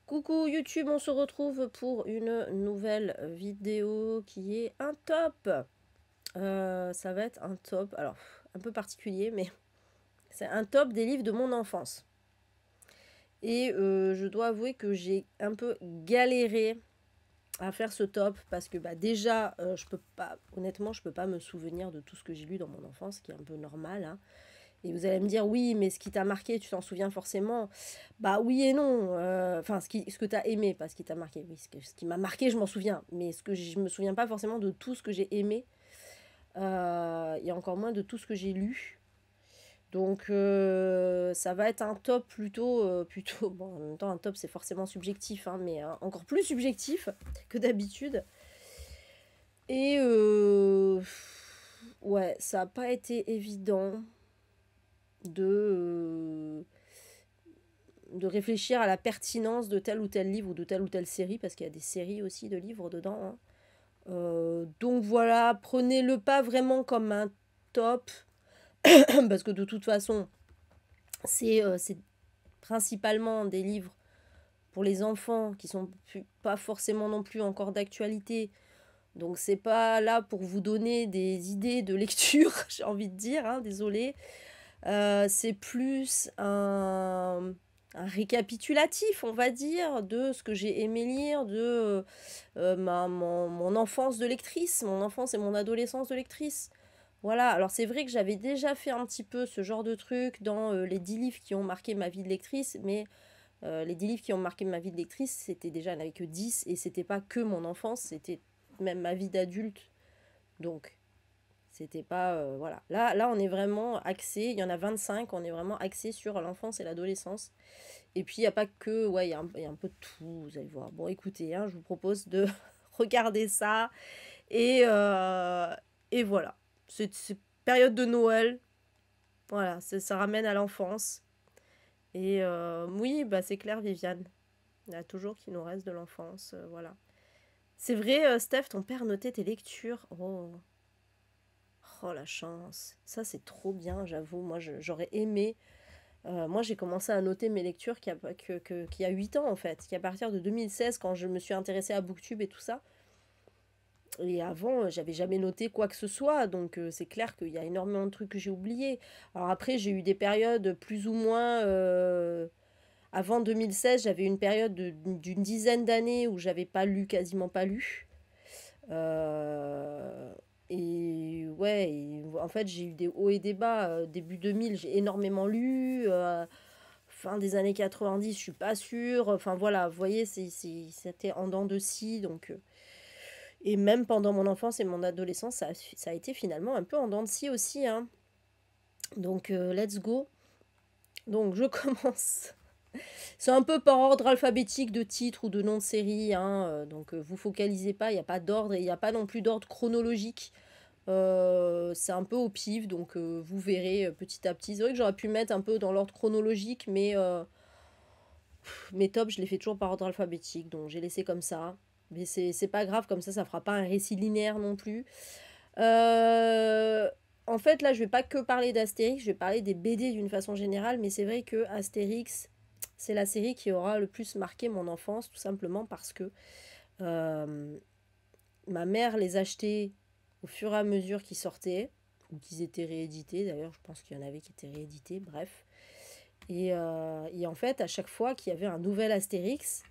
Coucou YouTube, on se retrouve pour une nouvelle vidéo qui est un top. Ça va être un top, alors un peu particulier, mais c'est un top des livres de mon enfance. Et je dois avouer que j'ai un peu galéré à faire ce top parce que déjà, je peux pas, honnêtement, je peux pas me souvenir de tout ce que j'ai lu dans mon enfance, ce qui est un peu normal, hein. Et vous allez me dire, oui, mais ce qui t'a marqué, tu t'en souviens forcément. Bah oui et non. Enfin, ce que tu as aimé, pas ce qui t'a marqué. Oui, ce qui m'a marqué, je m'en souviens. Mais ce que je me souviens pas forcément de tout ce que j'ai aimé. Et encore moins de tout ce que j'ai lu. Donc ça va être un top plutôt. Bon, en même temps, un top, c'est forcément subjectif, hein, mais encore plus subjectif que d'habitude. Et ouais, ça n'a pas été évident de de réfléchir à la pertinence de tel ou tel livre ou de telle ou telle série, parce qu'il y a des séries aussi de livres dedans, hein. Donc voilà, prenez-le pas vraiment comme un top, parce que de toute façon, c'est principalement des livres pour les enfants qui sont pas forcément non plus encore d'actualité. Donc c'est pas là pour vous donner des idées de lecture, j'ai envie de dire, hein, désolé. C'est plus un récapitulatif, on va dire, de ce que j'ai aimé lire, de mon enfance de lectrice, mon enfance et mon adolescence de lectrice. Voilà, alors c'est vrai que j'avais déjà fait un petit peu ce genre de truc dans les 10 livres qui ont marqué ma vie de lectrice, mais les 10 livres qui ont marqué ma vie de lectrice, c'était déjà, il n'y en avait que 10, et c'était pas que mon enfance, c'était même ma vie d'adulte. Donc, c'était pas. Voilà. Là, on est vraiment axé. Il y en a 25. On est vraiment axé sur l'enfance et l'adolescence. Et puis, il n'y a pas que. Ouais, il y a un peu de tout. Vous allez voir. Bon, écoutez, hein, je vous propose de regarder ça. Et, euh, et voilà. C'est période de Noël. Voilà. Ça ramène à l'enfance. Et oui, bah, c'est clair, Viviane. Il y a toujours qui nous reste de l'enfance. Voilà. C'est vrai, Steph, ton père notait tes lectures. Oh. Oh la chance, ça c'est trop bien, j'avoue. Moi j'aurais aimé. Moi j'ai commencé à noter mes lectures qu'il y a 8 ans en fait, qui à partir de 2016 quand je me suis intéressée à Booktube et tout ça. Et avant j'avais jamais noté quoi que ce soit, donc c'est clair qu'il y a énormément de trucs que j'ai oubliés. Alors après j'ai eu des périodes plus ou moins. Avant 2016 j'avais une période d'une dizaine d'années où j'avais pas lu, quasiment pas lu. Euh, et ouais, en fait, j'ai eu des hauts et des bas. Début 2000, j'ai énormément lu. Fin des années 90, je suis pas sûre. Enfin voilà, vous voyez, c'était en dents de scie. Donc, et même pendant mon enfance et mon adolescence, ça a été finalement un peu en dents de scie aussi, hein. Donc, let's go. Donc, je commence. C'est un peu par ordre alphabétique de titre ou de nom de série, hein. Donc, vous focalisez pas, il n'y a pas d'ordre et il n'y a pas non plus d'ordre chronologique. C'est un peu au pif, donc vous verrez petit à petit. C'est vrai que j'aurais pu mettre un peu dans l'ordre chronologique, mais mes tops, je les fais toujours par ordre alphabétique, donc j'ai laissé comme ça. Mais c'est pas grave, comme ça fera pas un récit linéaire non plus. Euh, En fait, là, je vais pas que parler d'Astérix, je vais parler des BD d'une façon générale, mais c'est vrai que Astérix, c'est la série qui aura le plus marqué mon enfance, tout simplement parce que euh, ma mère les achetait au fur et à mesure qu'ils sortaient, ou qu'ils étaient réédités. D'ailleurs, je pense qu'il y en avait qui étaient réédités, bref. Et en fait, à chaque fois qu'il y avait un nouvel Astérix,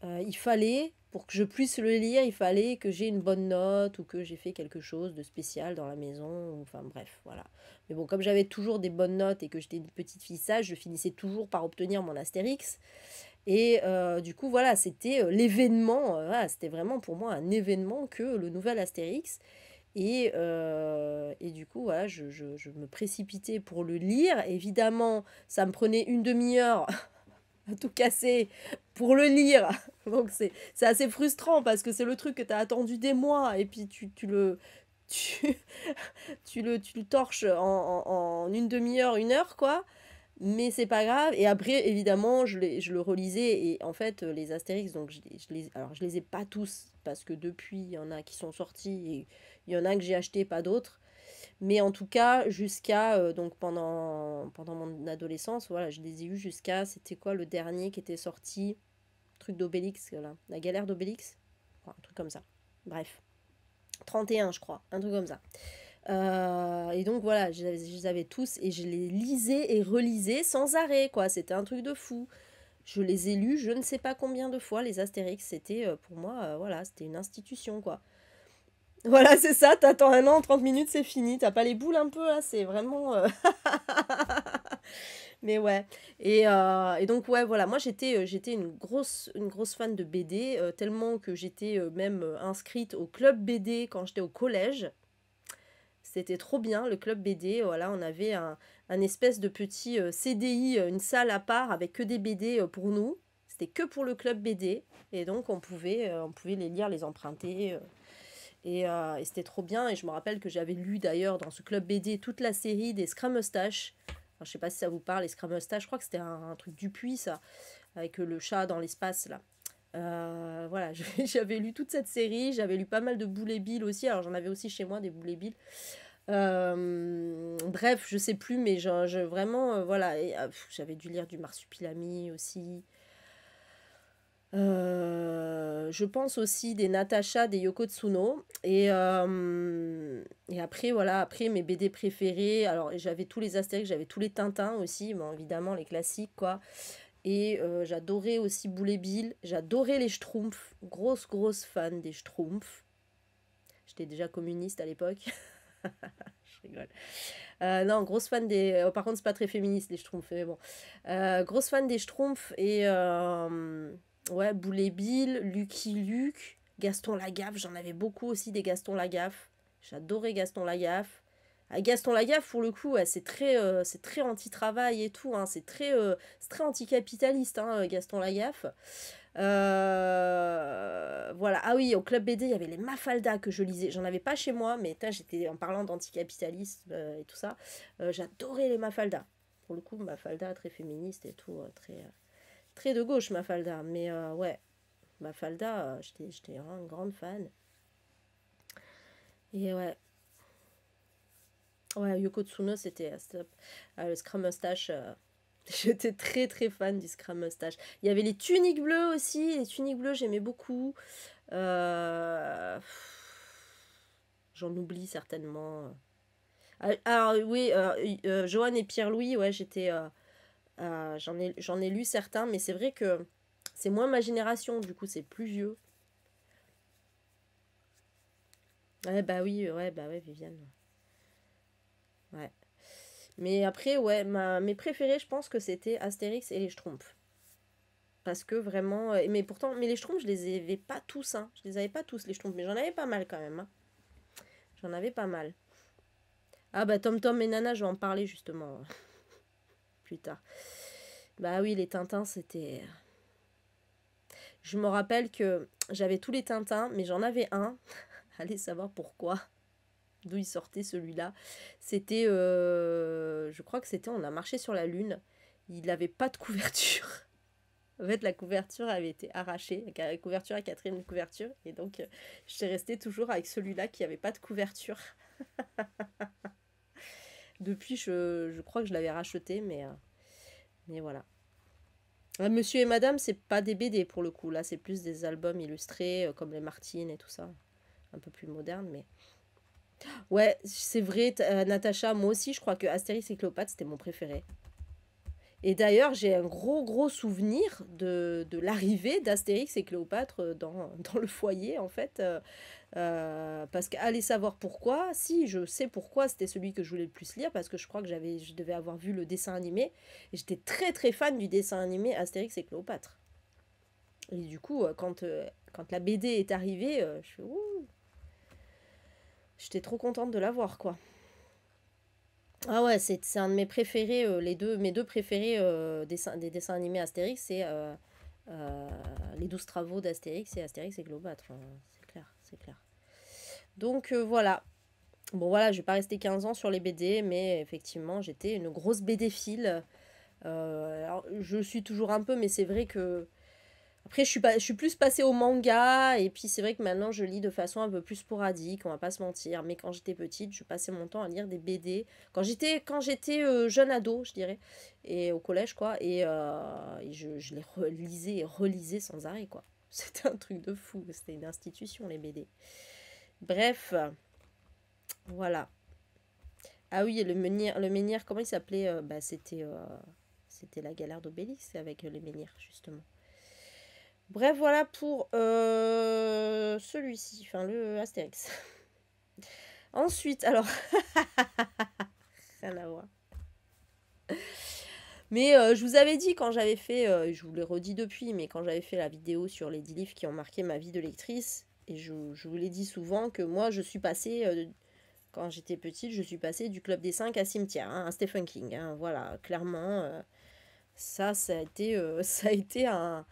il fallait, pour que je puisse le lire, il fallait que j'ai une bonne note ou que j'ai fait quelque chose de spécial dans la maison. Enfin bref, voilà. Mais bon, comme j'avais toujours des bonnes notes et que j'étais une petite fille sage, je finissais toujours par obtenir mon Astérix. Et du coup, voilà, c'était l'événement. Voilà, c'était vraiment pour moi un événement que le nouvel Astérix. Et du coup, voilà, je me précipitais pour le lire. Évidemment, ça me prenait une demi-heure à tout casser pour le lire. Donc c'est assez frustrant parce que c'est le truc que tu as attendu des mois et puis tu, tu le torches en une demi-heure, une heure, quoi. Mais c'est pas grave. Et après, évidemment, je le relisais. Et en fait, les Astérix, donc alors, je les ai pas tous, parce que depuis, il y en a qui sont sortis et il y en a que j'ai acheté, pas d'autres. Mais en tout cas, jusqu'à donc pendant mon adolescence, voilà, je les ai eus jusqu'à, c'était quoi le dernier qui était sorti? truc d'Obélix, là. La galère d'Obélix. Enfin, un truc comme ça. Bref. 31, je crois. Un truc comme ça. Et donc voilà, je les avais tous et je les lisais et relisais sans arrêt, quoi. C'était un truc de fou. Je les ai lus je ne sais pas combien de fois, les Astérix. C'était pour moi, voilà, c'était une institution, quoi. Voilà, c'est ça, t'attends un an, 30 minutes, c'est fini. T'as pas les boules un peu, là, c'est vraiment... Mais ouais. Et donc, ouais, voilà, moi j'étais une grosse fan de BD, tellement que j'étais même inscrite au club BD quand j'étais au collège. C'était trop bien, le club BD. Voilà, on avait un espèce de petit CDI, une salle à part avec que des BD pour nous. C'était que pour le club BD. Et donc, on pouvait les lire, les emprunter. Et c'était trop bien. Et je me rappelle que j'avais lu d'ailleurs dans ce club BD toute la série des Scramustache. Alors, je sais pas si ça vous parle, les Scramustache. Je crois que c'était un truc Dupuis, ça, avec le chat dans l'espace, là. Voilà, j'avais lu toute cette série, j'avais lu pas mal de Boule et Bill aussi, alors j'en avais aussi chez moi des Boule et Bill. Bref, je sais plus, mais vraiment, voilà, j'avais dû lire du Marsupilami aussi. Je pense aussi des Natacha, des Yoko Tsuno. Et après, voilà, après mes BD préférés, alors j'avais tous les Astérix, j'avais tous les Tintins aussi, bon, évidemment les classiques, quoi. Et j'adorais aussi Boule et Bill, j'adorais les Schtroumpfs, grosse fan des Schtroumpfs. J'étais déjà communiste à l'époque. Je rigole. Non, grosse fan des... par contre, c'est pas très féministe, les Schtroumpfs, mais bon. Grosse fan des Schtroumpfs et... ouais, Boule et Bill, Lucky Luke, Gaston Lagaffe, j'en avais beaucoup aussi des Gaston Lagaffe. J'adorais Gaston Lagaffe. Ah, Gaston Lagaffe, pour le coup, ouais, c'est très anti-travail et tout, hein, c'est très anticapitaliste, hein, Gaston Lagaffe. Voilà. Ah oui, au club BD, il y avait les Mafalda que je lisais. J'en avais pas chez moi, mais j'étais en parlant d'anticapitalisme et tout ça. J'adorais les Mafalda. Pour le coup, Mafalda, très féministe et tout, très de gauche, Mafalda. Mais ouais, Mafalda, j'étais vraiment une grande fan. Et ouais. Ouais, Yoko Tsuno, c'était stop. Le Scrum Mustache. J'étais très fan du Scrum Mustache. Il y avait les tuniques bleues aussi. Les tuniques bleues, j'aimais beaucoup. Euh, J'en oublie certainement. Alors oui, Johan et Pierre-Louis, ouais, j'en ai lu certains, mais c'est vrai que c'est moins ma génération, du coup c'est plus vieux. Ouais, bah ouais, Viviane. Ouais. Mais après, ouais, mes préférés, je pense que c'était Astérix et les Schtroumpfs. Parce que vraiment, mais pourtant, mais les Schtroumpfs, je les avais pas tous, hein. Je les avais pas tous, les Schtroumpfs, mais j'en avais pas mal quand même, hein. J'en avais pas mal. Ah bah Tom Tom et Nana, je vais en parler justement plus tard. Bah oui, les Tintins, c'était... Je me rappelle que j'avais tous les Tintins, mais j'en avais un. Allez savoir pourquoi. D'où il sortait celui-là. C'était... je crois que c'était On a marché sur la Lune. Il n'avait pas de couverture. En fait, la couverture avait été arrachée. La couverture, la quatrième couverture. Et donc, j'étais restée toujours avec celui-là qui n'avait pas de couverture. Depuis, je crois que je l'avais racheté, mais voilà. Monsieur et Madame, c'est pas des BD pour le coup. Là, c'est plus des albums illustrés, comme les Martines et tout ça. Un peu plus moderne, mais... Ouais, c'est vrai, Natacha, moi aussi, je crois que Astérix et Cléopâtre, c'était mon préféré. Et d'ailleurs, j'ai un gros souvenir de l'arrivée d'Astérix et Cléopâtre dans le foyer, en fait. Parce qu'allez savoir pourquoi, si je sais pourquoi c'était celui que je voulais le plus lire, parce que je crois que je devais avoir vu le dessin animé. Et j'étais très fan du dessin animé Astérix et Cléopâtre. Et du coup, quand la BD est arrivée, je fais ouh, j'étais trop contente de l'avoir, quoi. Ah ouais, c'est un de mes préférés, mes deux préférés des dessins animés Astérix, c'est euh, les 12 travaux d'Astérix et Astérix et Cléopâtre. Enfin, c'est clair, c'est clair. Donc voilà. Bon voilà, je vais pas rester 15 ans sur les BD, mais effectivement, j'étais une grosse BD-phile. Alors, je suis toujours un peu, mais c'est vrai que... Après, je suis plus passée au manga, et puis c'est vrai que maintenant je lis de façon un peu plus sporadique, on va pas se mentir. Mais quand j'étais petite, je passais mon temps à lire des BD. Quand j'étais jeune ado, je dirais, et au collège, quoi, et je les relisais et relisais sans arrêt, quoi. C'était un truc de fou, c'était une institution, les BD. Bref, voilà. Ah oui, et le menhir, comment il s'appelait? Bah, c'était la galère d'Obélix avec le menhir, justement. Bref, voilà pour celui-ci, enfin le Astérix. Ensuite, alors, rien à voir. Mais je vous avais dit quand j'avais fait, je vous l'ai redit depuis, mais quand j'avais fait la vidéo sur les 10 livres qui ont marqué ma vie de lectrice, et je vous l'ai dit souvent que moi je suis passée, quand j'étais petite, je suis passée du Club des 5 à Cimetière, hein, à Stephen King, hein, voilà, clairement, ça a été, ça a été un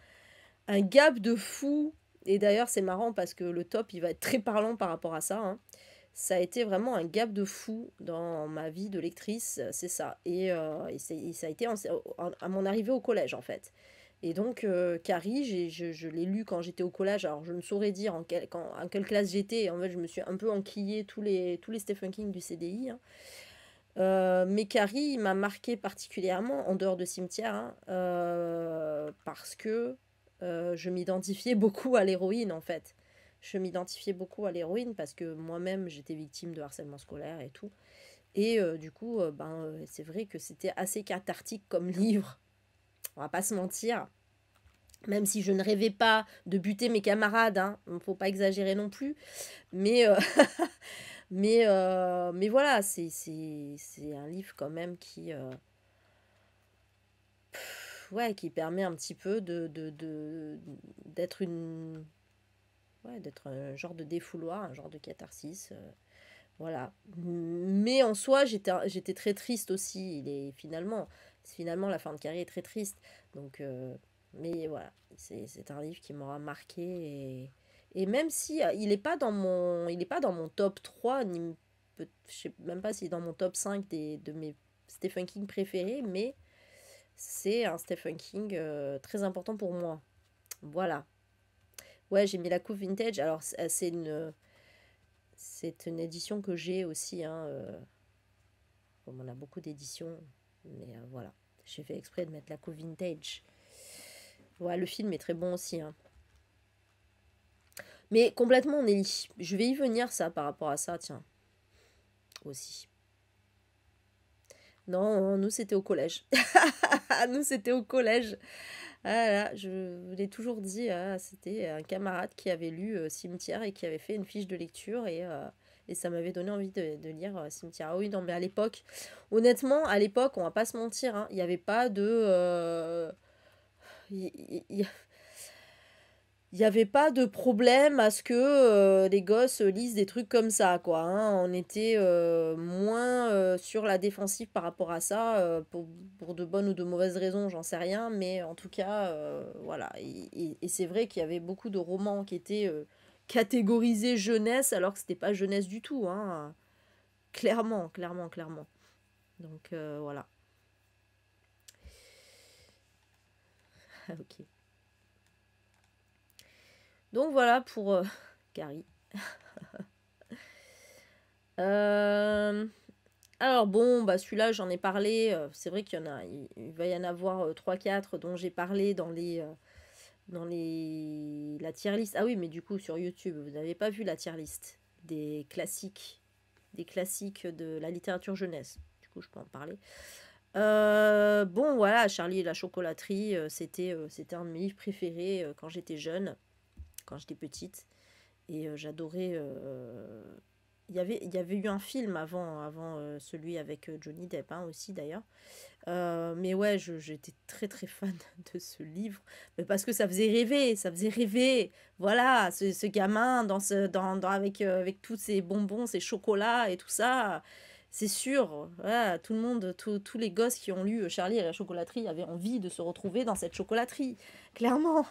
gap de fou. Et d'ailleurs, c'est marrant parce que le top, il va être très parlant par rapport à ça, hein. Ça a été vraiment un gap de fou dans ma vie de lectrice, c'est ça. Et ça a été à mon arrivée au collège, en fait. Et donc, Carrie, je l'ai lu quand j'étais au collège. Alors, je ne saurais dire en quelle classe j'étais. En fait, je me suis un peu enquillée tous les Stephen King du CDI, hein. Mais Carrie, il m'a marqué particulièrement, en dehors de Cimetière, hein, parce que je m'identifiais beaucoup à l'héroïne, en fait. Je m'identifiais beaucoup à l'héroïne parce que moi-même, j'étais victime de harcèlement scolaire et tout. Et du coup, c'est vrai que c'était assez cathartique comme livre, on va pas se mentir. Même si je ne rêvais pas de buter mes camarades, hein, faut pas exagérer non plus. Mais, mais voilà, c'est un livre quand même ouais, qui permet un petit peu d'être ouais, d'être un genre de défouloir, un genre de catharsis. Voilà. Mais en soi, j'étais très triste aussi. Finalement, la fin de carrière est très triste. Donc, mais voilà, c'est un livre qui m'aura marqué. Et même si il est pas dans mon top 3 je sais même pas s'il est dans mon top 5 de mes Stephen King préférés, mais c'est un Stephen King très important pour moi. Voilà. Ouais, j'ai mis la couve vintage. Alors, c'est une édition que j'ai aussi, hein, comme on a beaucoup d'éditions, mais voilà. J'ai fait exprès de mettre la couve vintage. Ouais, le film est très bon aussi, hein. Mais complètement, Nelly. Je vais y venir, ça, par rapport à ça, tiens, aussi. Non, nous, c'était au collège. Nous, c'était au collège. Ah là, je vous l'ai toujours dit, ah, c'était un camarade qui avait lu Cimetière et qui avait fait une fiche de lecture et ça m'avait donné envie de lire Cimetière. Ah oui, non, mais à l'époque, honnêtement, à l'époque, on va pas se mentir, hein, il n'y avait pas de... il y avait pas de problème à ce que les gosses lisent des trucs comme ça, quoi, hein. On était moins sur la défensive par rapport à ça, pour de bonnes ou de mauvaises raisons, j'en sais rien, mais en tout cas, voilà. Et c'est vrai qu'il y avait beaucoup de romans qui étaient catégorisés jeunesse, alors que c'était pas jeunesse du tout, hein. Clairement, clairement, clairement. Donc voilà. Ok. Donc voilà pour Carrie. Euh, Alors bon, bah celui-là j'en ai parlé, c'est vrai qu'il y en a, il va y en avoir 3-4 dont j'ai parlé la tier list. Ah oui, mais du coup sur YouTube, vous n'avez pas vu la tier list des classiques de la littérature jeunesse. Du coup, je peux en parler. Bon, voilà, Charlie et la chocolaterie, c'était un de mes livres préférés quand j'étais jeune, quand j'étais petite. Et j'adorais. Il y avait eu un film avant celui avec Johnny Depp, hein, aussi d'ailleurs. Mais ouais, j'étais très très fan de ce livre. Mais parce que ça faisait rêver, ça faisait rêver. Voilà, ce gamin avec tous ces bonbons, ces chocolats et tout ça. C'est sûr, voilà, tout le monde, tous les gosses qui ont lu Charlie et la chocolaterie avaient envie de se retrouver dans cette chocolaterie, clairement.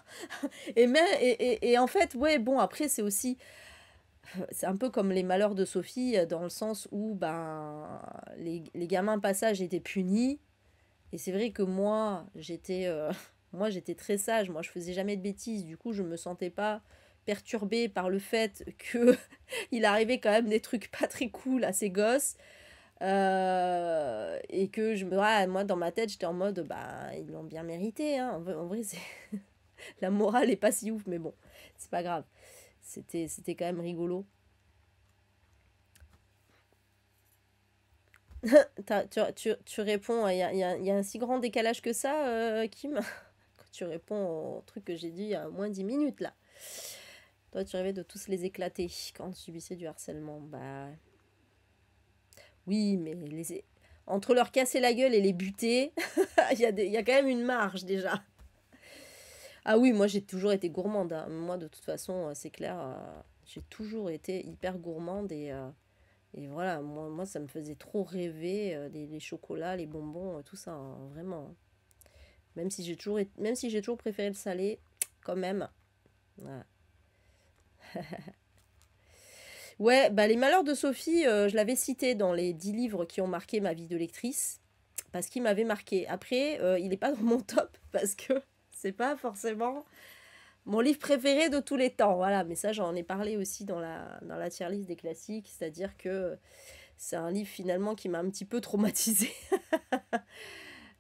Et en fait, ouais, bon, après, c'est un peu comme les malheurs de Sophie, dans le sens où ben, les gamins passage étaient punis. Et c'est vrai que moi, j'étais Moi, j'étais très sage, moi, je faisais jamais de bêtises. Du coup, je me sentais pas perturbée par le fait que il arrivait quand même des trucs pas très cool à ces gosses. Et que moi, dans ma tête, j'étais en mode, bah, ils l'ont bien mérité, hein. En vrai, c'est la morale est pas si ouf, mais bon, c'est pas grave. C'était quand même rigolo. Tu réponds, il y a un si grand décalage que ça, Kim? Tu réponds au truc que j'ai dit il y a au moins 10 minutes, là. Toi, tu rêvais de tous les éclater quand tu subissais du harcèlement. Bah, oui, mais entre leur casser la gueule et les buter, il y a quand même une marge, déjà. Ah oui, moi, j'ai toujours été gourmande, hein. Moi, de toute façon, c'est clair, j'ai toujours été hyper gourmande et voilà, moi, ça me faisait trop rêver, les chocolats, les bonbons, tout ça, hein, vraiment. Même si j'ai toujours préféré le salé, quand même. Voilà. Ouais, bah les malheurs de Sophie, je l'avais cité dans les 10 livres qui ont marqué ma vie de lectrice, parce qu'il m'avait marqué. Après, il n'est pas dans mon top, parce que c'est pas forcément mon livre préféré de tous les temps. Voilà, mais ça, j'en ai parlé aussi dans la tier list des classiques, c'est-à-dire que c'est un livre finalement qui m'a un petit peu traumatisée.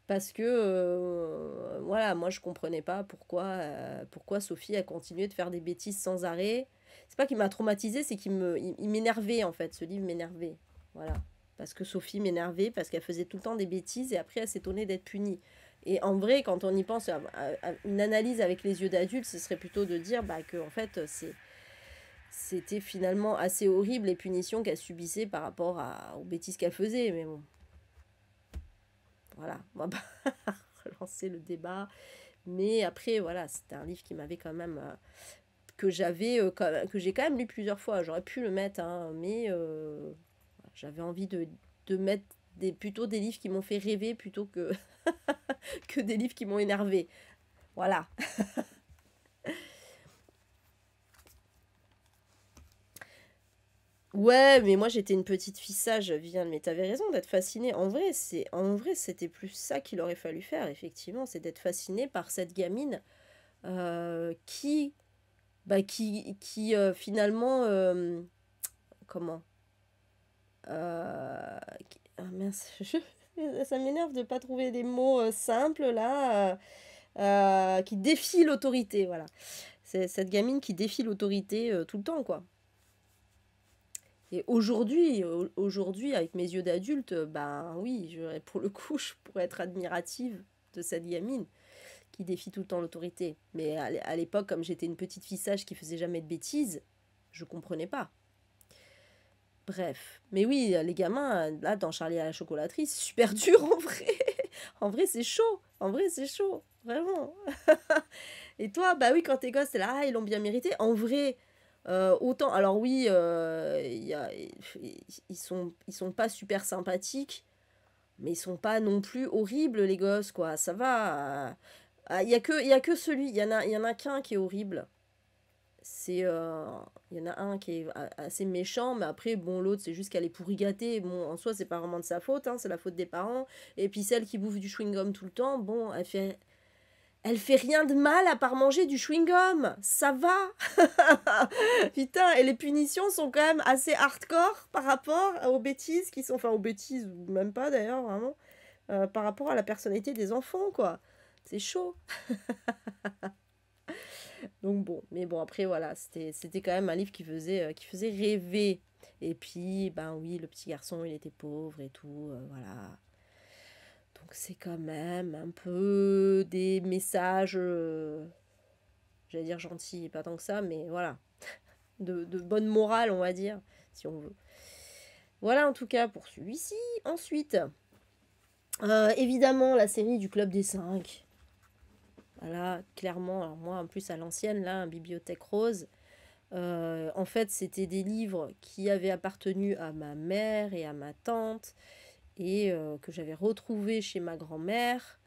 Parce que, voilà, moi je comprenais pas pourquoi Sophie a continué de faire des bêtises sans arrêt. C'est pas qu'il m'a traumatisée, c'est il m'énervait en fait, ce livre m'énervait. Voilà. Parce que Sophie m'énervait, parce qu'elle faisait tout le temps des bêtises et après elle s'étonnait d'être punie. Et en vrai, quand on y pense à une analyse avec les yeux d'adulte, ce serait plutôt de dire bah, que en fait c'était finalement assez horrible les punitions qu'elle subissait par rapport aux bêtises qu'elle faisait. Mais bon, voilà, on va pas relancer le débat. Mais après, voilà, c'était un livre qui m'avait quand même. Que j'ai quand même lu plusieurs fois. J'aurais pu le mettre, hein, mais j'avais envie de mettre plutôt des livres qui m'ont fait rêver plutôt que, que des livres qui m'ont énervé. Voilà. Ouais, mais moi j'étais une petite fille sage, Viviane, mais t'avais raison d'être fascinée. En vrai, c'était plus ça qu'il aurait fallu faire, effectivement, c'est d'être fascinée par cette gamine qui, finalement, comment, ah mince, ça m'énerve de pas trouver des mots simples là, qui défie l'autorité, voilà. C'est cette gamine qui défie l'autorité tout le temps, quoi. Et aujourd'hui, avec mes yeux d'adulte, ben oui, pour le coup, je pourrais être admirative de cette gamine qui défie tout le temps l'autorité. Mais à l'époque, comme j'étais une petite fille sage qui faisait jamais de bêtises, je comprenais pas. Bref. Mais oui, les gamins, là, dans Charlie à la chocolaterie, c'est super dur en vrai. En vrai, c'est chaud. En vrai, c'est chaud. Vraiment. Et toi, bah oui, quand t'es gosse, t'es là, ah, ils l'ont bien mérité. En vrai, autant. Alors oui, ils sont pas super sympathiques, mais ils sont pas non plus horribles, les gosses, quoi. Ça va. Il y a que celui. Il y en a qu'un qui est horrible. C'est il y en a un qui est assez méchant, mais après bon, l'autre c'est juste qu'elle est pourri gâtée. Bon, en soi c'est pas vraiment de sa faute, hein, c'est la faute des parents. Et puis celle qui bouffe du chewing gum tout le temps, bon, elle fait rien de mal à part manger du chewing gum, ça va. Putain, et les punitions sont quand même assez hardcore par rapport aux bêtises qui sont, enfin aux bêtises ou même pas d'ailleurs vraiment, par rapport à la personnalité des enfants, quoi. C'est chaud. Donc bon, mais bon, après voilà, c'était quand même un livre qui faisait rêver. Et puis, ben oui, le petit garçon, il était pauvre et tout, voilà. Donc c'est quand même un peu des messages, j'allais dire gentils, pas tant que ça, mais voilà, de bonne morale, on va dire, si on veut. Voilà en tout cas pour celui-ci. Ensuite, évidemment, la série du Club des 5. Voilà, clairement, alors moi en plus à l'ancienne, là, un Bibliothèque Rose. En fait, c'était des livres qui avaient appartenu à ma mère et à ma tante et que j'avais retrouvés chez ma grand-mère.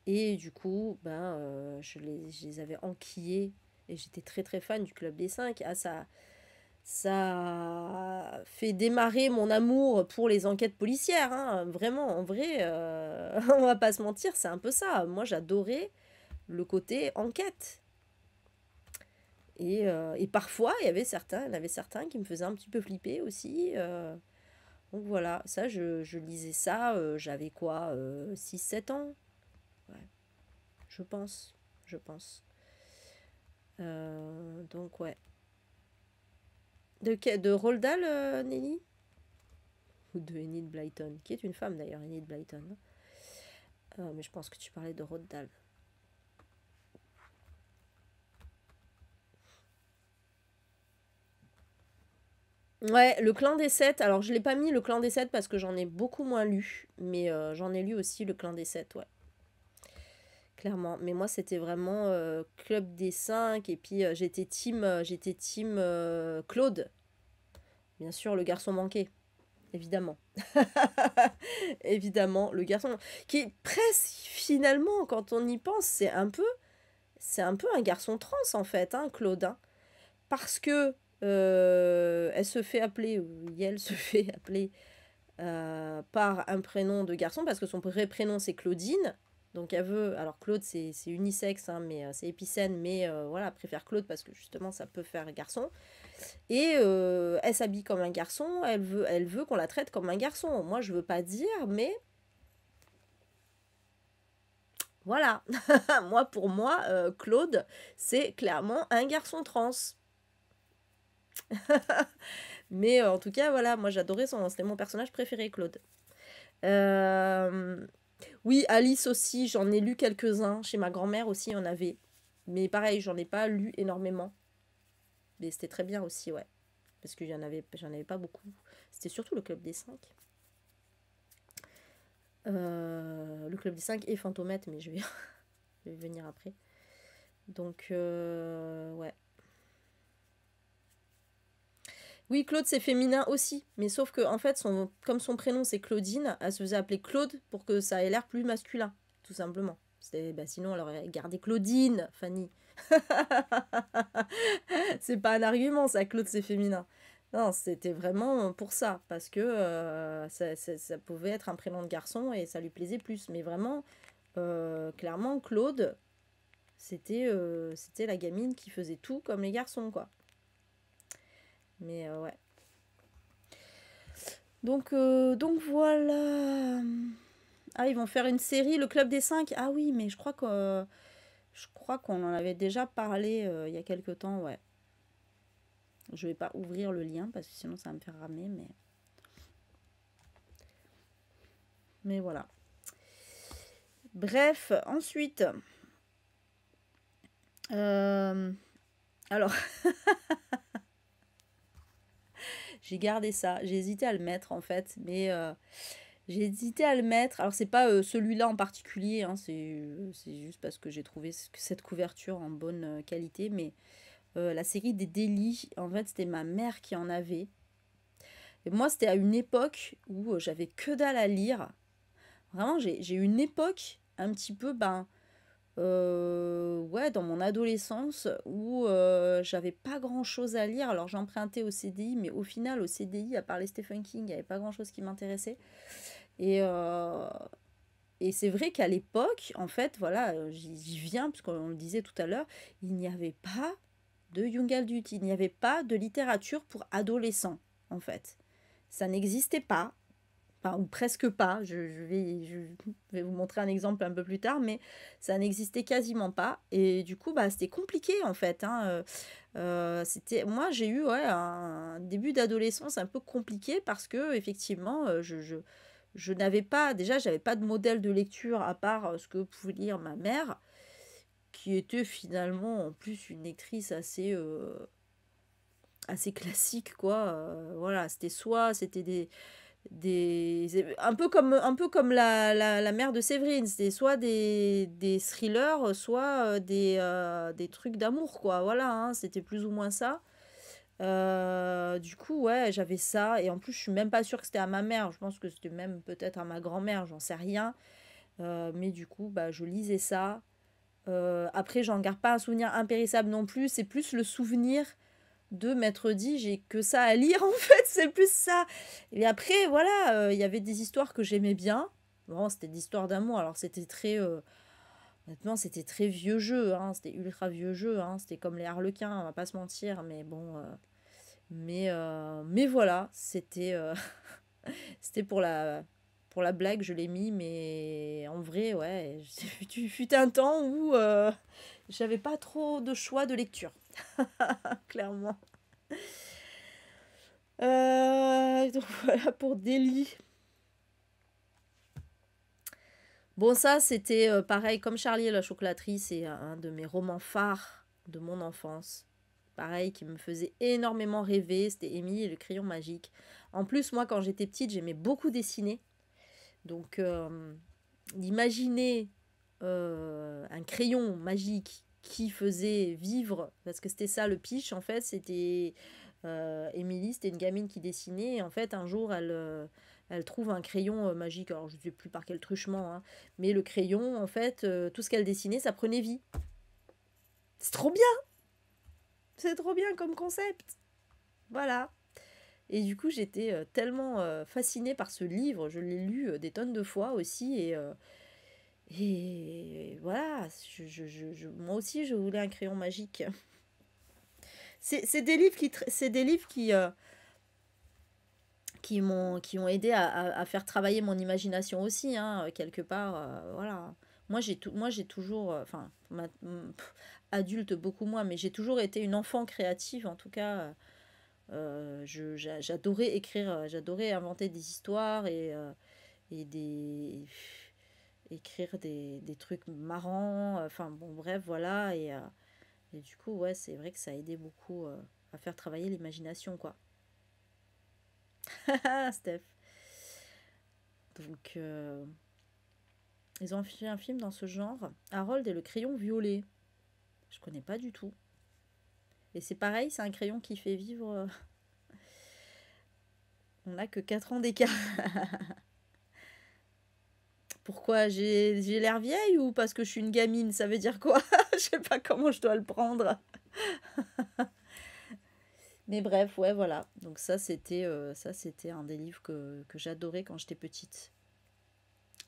Et du coup, ben, je les avais enquillés et j'étais très très fan du Club des 5. Ah, ça a fait démarrer mon amour pour les enquêtes policières, hein. Vraiment, en vrai, on va pas se mentir, c'est un peu ça. Moi, j'adorais le côté enquête. Et parfois, il y en avait certains qui me faisaient un petit peu flipper aussi. Donc voilà, ça, je lisais ça, j'avais quoi, 6 7 ans? Ouais, je pense, je pense. Donc ouais. De Roald Dahl, Nelly? Ou de Enid Blyton, qui est une femme d'ailleurs, Enid Blyton. Mais je pense que tu parlais de Roald Dahl. Ouais, le clan des sept. Alors, je l'ai pas mis le clan des sept parce que j'en ai beaucoup moins lu. Mais j'en ai lu aussi le clan des sept, ouais. Clairement. Mais moi, c'était vraiment Club des cinq. Et puis, j'étais team Claude. Bien sûr, le garçon manqué. Évidemment. Évidemment, le garçon. Qui est presque, finalement, quand on y pense, c'est un peu un garçon trans, en fait, hein, Claude. Hein. Parce que elle se fait appeler, ou elle se fait appeler par un prénom de garçon, parce que son vrai prénom c'est Claudine. Donc elle veut, alors Claude c'est unisexe, hein, mais c'est épicène, mais voilà, elle préfère Claude parce que justement ça peut faire garçon. Et elle s'habille comme un garçon, elle veut qu'on la traite comme un garçon. Moi je veux pas dire, mais voilà. Moi pour moi, Claude c'est clairement un garçon trans. Mais en tout cas, voilà, moi j'adorais c'était mon personnage préféré, Claude. Euh, Oui, Alice aussi, j'en ai lu quelques-uns. Chez ma grand-mère aussi, il y en avait. Mais pareil, j'en ai pas lu énormément. Mais c'était très bien aussi, ouais. Parce que j'en avais pas beaucoup. C'était surtout le Club des cinq. Le Club des cinq et Fantomette, mais je vais, je vais venir après. Donc, ouais. Oui, Claude, c'est féminin aussi. Mais sauf que, en fait, comme son prénom, c'est Claudine, elle se faisait appeler Claude pour que ça ait l'air plus masculin, tout simplement. Sinon, elle aurait gardé Claudine, Fanny. C'est pas un argument, ça, Claude, c'est féminin. Non, c'était vraiment pour ça, parce que ça pouvait être un prénom de garçon et ça lui plaisait plus. Mais vraiment, clairement, Claude, c'était la gamine qui faisait tout comme les garçons, quoi. Mais ouais. Donc voilà. Ah, ils vont faire une série, le Club des cinq. Ah oui, mais je crois qu'on en avait déjà parlé il y a quelque temps, ouais. Je vais pas ouvrir le lien parce que sinon ça va me faire ramer, mais voilà. Bref, ensuite, euh, alors j'ai gardé ça. J'ai hésité à le mettre en fait, mais j'ai hésité à le mettre. Alors c'est pas celui-là en particulier, hein, c'est juste parce que j'ai trouvé cette couverture en bonne qualité, mais la série des délits, en fait, c'était ma mère qui en avait. Et moi, c'était à une époque où j'avais que dalle à lire. Vraiment, j'ai eu une époque un petit peu, ben, ouais, dans mon adolescence où j'avais pas grand-chose à lire. Alors, j'empruntais au CDI, mais au final, au CDI, à part les Stephen King, il n'y avait pas grand-chose qui m'intéressait. Et, euh, et c'est vrai qu'à l'époque, en fait, voilà, j'y viens, parce qu'on le disait tout à l'heure, il n'y avait pas de young adult, il n'y avait pas de littérature pour adolescents, en fait. Ça n'existait pas, enfin, ou presque pas. Je vais vous montrer un exemple un peu plus tard, mais ça n'existait quasiment pas. Et du coup, bah, c'était compliqué en fait. Hein. Moi, j'ai eu ouais, un début d'adolescence un peu compliqué parce que effectivement, je n'avais pas, déjà, j'avais pas de modèle de lecture à part ce que pouvait lire ma mère, qui était finalement en plus une lectrice assez classique, quoi. Voilà, c'était un peu comme la mère de Séverine, c'était soit des thrillers, soit des trucs d'amour, quoi. Voilà, hein, c'était plus ou moins ça. Du coup, ouais, j'avais ça. Et en plus, je suis même pas sûre que c'était à ma mère. Je pense que c'était même peut-être à ma grand-mère, j'en sais rien. Mais du coup, bah, je lisais ça. Après, j'en garde pas un souvenir impérissable non plus. C'est plus le souvenir de m'être dit j'ai que ça à lire en fait, c'est plus ça. Et après, voilà, il y avait des histoires que j'aimais bien. Bon, c'était des histoires d'amour, alors c'était très Honnêtement, c'était très vieux jeu, hein, c'était ultra vieux jeu, hein, c'était comme les Harlequins, on va pas se mentir, mais bon, mais voilà, c'était pour la blague, je l'ai mis, mais en vrai, ouais, fut un temps où j'avais pas trop de choix de lecture, clairement. Donc voilà pour Delhi. Bon, ça, c'était pareil, comme Charlie et la chocolaterie, c'est un de mes romans phares de mon enfance. Pareil, qui me faisait énormément rêver, c'était Émilie et le crayon magique. En plus, moi, quand j'étais petite, j'aimais beaucoup dessiner. Donc, d'imaginer un crayon magique qui faisait vivre, parce que c'était ça le pitch, en fait, c'était Émilie, c'était une gamine qui dessinait, et en fait, un jour, elle trouve un crayon magique, alors je ne sais plus par quel truchement, hein, mais le crayon, en fait, tout ce qu'elle dessinait, ça prenait vie. C'est trop bien, c'est trop bien comme concept. Voilà. Et du coup, j'étais tellement fascinée par ce livre, je l'ai lu des tonnes de fois aussi, et voilà, moi aussi, je voulais un crayon magique. C'est des livres c'est des livres qui ont aidé à faire travailler mon imagination aussi, hein, quelque part. Voilà. Moi, j'ai toujours, enfin, adulte beaucoup moins, mais j'ai toujours été une enfant créative, en tout cas. J'adorais écrire, j'adorais inventer des histoires et écrire des trucs marrants. Enfin, bon, bref, voilà. Et du coup, ouais, c'est vrai que ça a aidé beaucoup à faire travailler l'imagination, quoi. Steph. Donc, ils ont fait un film dans ce genre. Harold et le crayon violet. Je connais pas du tout. Et c'est pareil, c'est un crayon qui fait vivre. On n'a que 4 ans d'écart. Pourquoi j'ai l'air vieille ou parce que je suis une gamine? Ça veut dire quoi? Je sais pas comment je dois le prendre. Mais bref, ouais, voilà. Donc ça c'était un des livres que j'adorais quand j'étais petite.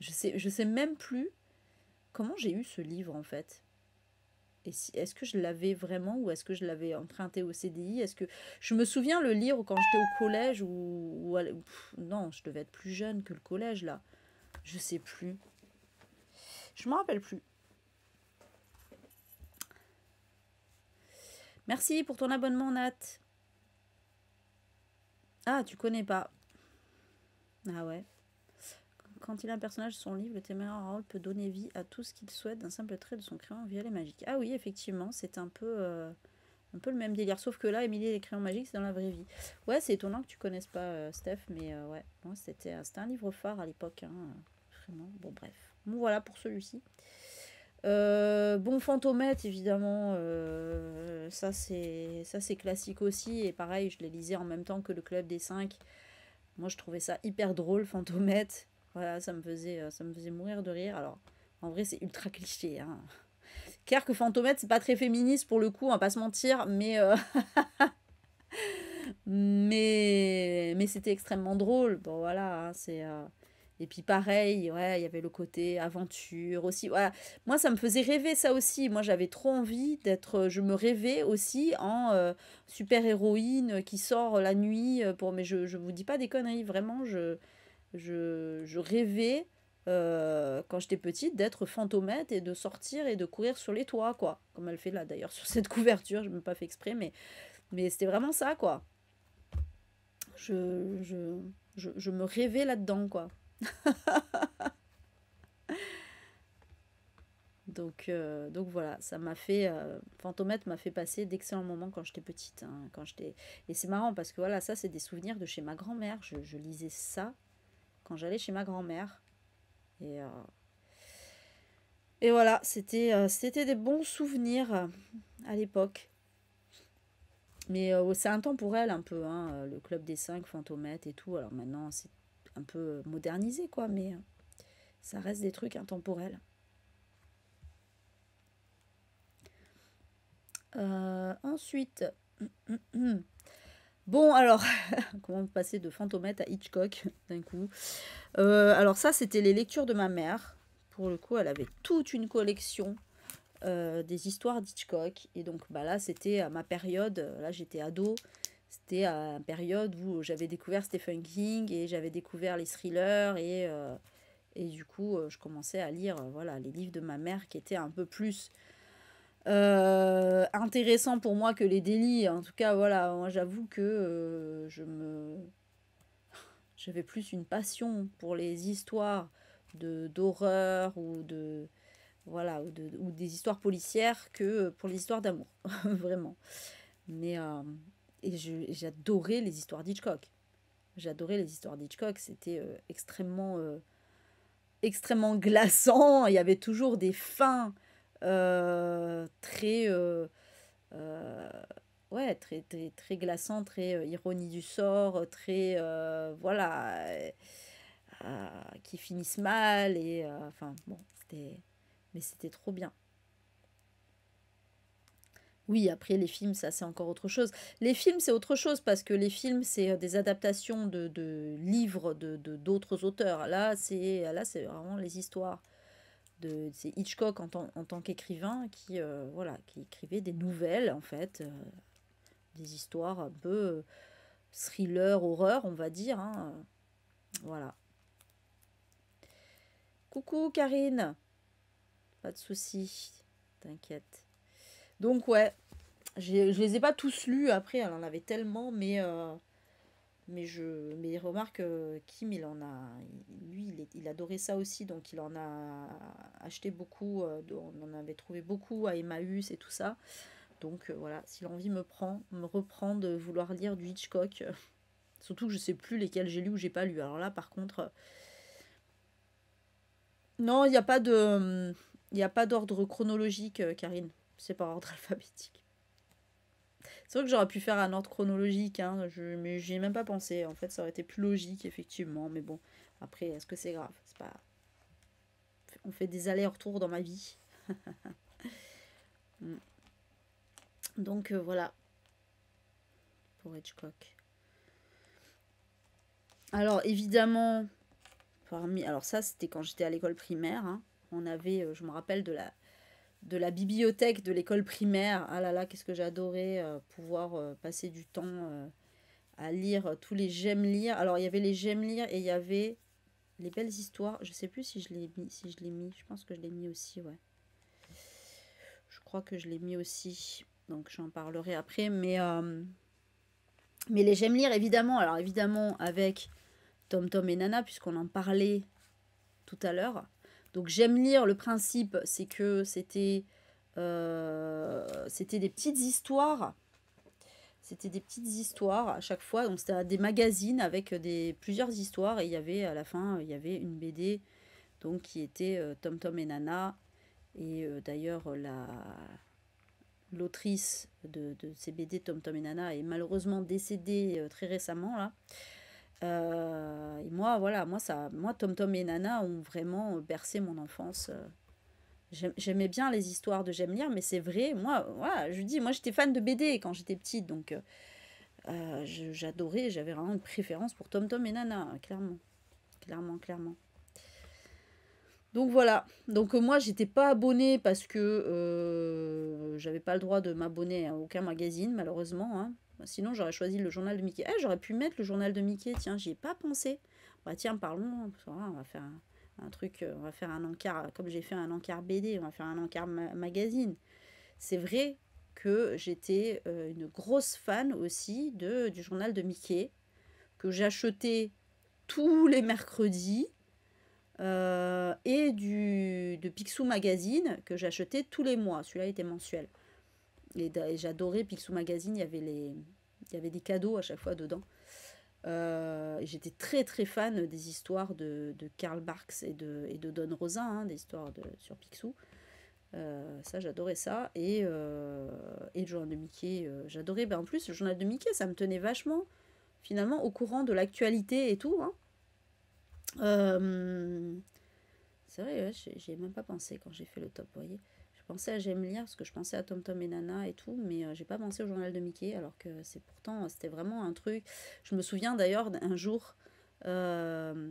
Je sais même plus comment j'ai eu ce livre en fait. Et est-ce que je l'avais vraiment ou est-ce que je l'avais emprunté au CDI? Est-ce que je me souviens le lire quand j'étais au collège non, je devais être plus jeune que le collège là. Je sais plus. Je m'en rappelle plus. Merci pour ton abonnement, Nat. Ah, tu connais pas. Ah ouais. Quand il a un personnage de son livre, le téméraire Harold peut donner vie à tout ce qu'il souhaite d'un simple trait de son crayon violet magique. Ah oui, effectivement, c'est un peu le même délire. Sauf que là, Émilie et les crayons magiques, c'est dans la vraie vie. Ouais, c'est étonnant que tu connaisses pas Steph, mais ouais, moi, c'était un livre phare à l'époque. Hein, vraiment. Bon, bref. Bon, voilà pour celui-ci. Bon, Fantomette, évidemment, ça c'est classique aussi. Et pareil, je les lisais en même temps que le Club des 5. Moi, je trouvais ça hyper drôle, Fantomette. Voilà, ça me faisait mourir de rire. Alors, en vrai, c'est ultra cliché. Hein. Clair que Fantomette, c'est pas très féministe pour le coup, on va pas se mentir, mais c'était extrêmement drôle. Bon, voilà, hein, et puis pareil, ouais, il y avait le côté aventure aussi. Voilà. Moi, ça me faisait rêver ça aussi. Moi, j'avais trop envie d'être. Je me rêvais aussi en super-héroïne qui sort la nuit. Mais je vous dis pas des conneries, vraiment, je rêvais, quand j'étais petite, d'être Fantomette et de sortir et de courir sur les toits, quoi. Comme elle fait là, d'ailleurs, sur cette couverture. Je ne m'ai pas fait exprès, mais c'était vraiment ça, quoi. Je, je, je me rêvais là-dedans, quoi. Donc voilà, ça m'a fait. Fantomette m'a fait passer d'excellents moments quand j'étais petite. Hein, Et c'est marrant parce que voilà, ça, c'est des souvenirs de chez ma grand-mère. Je lisais ça quand j'allais chez ma grand-mère. Et, euh, et voilà, c'était des bons souvenirs à l'époque. Mais c'est intemporel un peu, hein, le Club des 5, Fantomette et tout. Alors maintenant, c'est un peu modernisé, quoi, mais ça reste des trucs intemporels. Ensuite, bon, alors, comment passer de Fantomette à Hitchcock d'un coup? Alors ça, c'était les lectures de ma mère. pour le coup, elle avait toute une collection des histoires d'Hitchcock. Et donc bah là, c'était à ma période, là j'étais ado, c'était à une période où j'avais découvert Stephen King et j'avais découvert les thrillers et du coup, je commençais à lire voilà, les livres de ma mère qui étaient un peu plus intéressants pour moi que les délits. En tout cas, voilà, moi j'avoue que j'avais plus une passion pour les histoires d'horreur ou de voilà ou des histoires policières que pour les histoires d'amour, vraiment. Mais j'adorais les histoires d'Hitchcock. J'adorais les histoires d'Hitchcock. C'était extrêmement glaçant. Il y avait toujours des fins très, euh, ouais, très glaçant, très ironie du sort, très, voilà, qui finissent mal. Et enfin, bon, mais c'était trop bien. Oui, après les films, ça c'est encore autre chose. Les films, c'est autre chose parce que les films, c'est des adaptations de livres d'autres auteurs. Là, c'est vraiment les histoires. C'est Hitchcock en tant qu'écrivain qui, voilà, qui écrivait des nouvelles, en fait, des histoires un peu thriller, horreur, on va dire, hein. Voilà. Coucou Karine, pas de souci, t'inquiète. Donc ouais, je les ai pas tous lus après, elle en avait tellement, mais remarque, Kim, lui, il adorait ça aussi, donc il en a acheté beaucoup, on en avait trouvé beaucoup à Emmaüs et tout ça. Donc voilà, si l'envie me reprend de vouloir lire du Hitchcock, surtout que je sais plus lesquels j'ai lu ou j'ai pas lu. Alors là, par contre, non, il y a pas d'ordre chronologique, Karine. C'est par ordre alphabétique. C'est vrai que j'aurais pu faire un ordre chronologique, hein, mais j'y ai même pas pensé. En fait, ça aurait été plus logique, effectivement. Mais bon, après, est-ce que c'est grave? C'est pas... On fait des allers-retours dans ma vie. Mm. Donc voilà, pour Hitchcock. Alors évidemment, alors ça c'était quand j'étais à l'école primaire, hein. On avait, je me rappelle de la bibliothèque de l'école primaire. Ah là là, qu'est-ce que j'adorais pouvoir passer du temps à lire tous les j'aime lire. Alors il y avait les j'aime lire et il y avait les belles histoires. Je sais plus si je l'ai mis, Je pense que je l'ai mis aussi, ouais. Je crois que je l'ai mis aussi. Donc j'en parlerai après. Mais les j'aime lire, évidemment. Alors évidemment avec Tom Tom et Nana, puisqu'on en parlait tout à l'heure. Donc j'aime lire, le principe, c'est que c'était des petites histoires. C'était des petites histoires à chaque fois. Donc c'était des magazines avec plusieurs histoires. Et il y avait à la fin, il y avait une BD donc, qui était Tom Tom et Nana. Et d'ailleurs, l'autrice de ces BD Tom Tom et Nana est malheureusement décédée très récemment là. Et moi, voilà, moi, Tom Tom et Nana ont vraiment bercé mon enfance. J'aimais bien les histoires de J'aime lire, mais c'est vrai, moi, voilà, je dis, moi j'étais fan de BD quand j'étais petite, donc j'adorais, j'avais vraiment une préférence pour Tom Tom et Nana, clairement, clairement. Donc voilà, donc moi j'étais pas abonnée parce que j'avais pas le droit de m'abonner à aucun magazine, malheureusement, hein. Sinon j'aurais choisi le journal de Mickey. J'aurais pu mettre le journal de Mickey, tiens, j'y ai pas pensé. Bah tiens, parlons, on va faire un truc, on va faire un encart, comme j'ai fait un encart BD, on va faire un encart magazine. C'est vrai que j'étais une grosse fan aussi du journal de Mickey, que j'achetais tous les mercredis, et de Picsou Magazine, que j'achetais tous les mois. Celui-là était mensuel. Et j'adorais Picsou Magazine, il y avait des cadeaux à chaque fois dedans. J'étais très très fan des histoires de Karl Barks et de Don Rosin, hein, des histoires sur Picsou. Ça, j'adorais ça. Et le journal de Mickey, j'adorais. Ben, en plus, le journal de Mickey, ça me tenait vachement, finalement, au courant de l'actualité et tout, hein. C'est vrai, ouais, j'y ai même pas pensé quand j'ai fait le top, vous voyez. Je pensais à J'aime lire, parce que je pensais à Tom Tom et Nana et tout, mais j'ai pas pensé au journal de Mickey, alors que c'était vraiment un truc. Je me souviens d'ailleurs d'un jour, euh,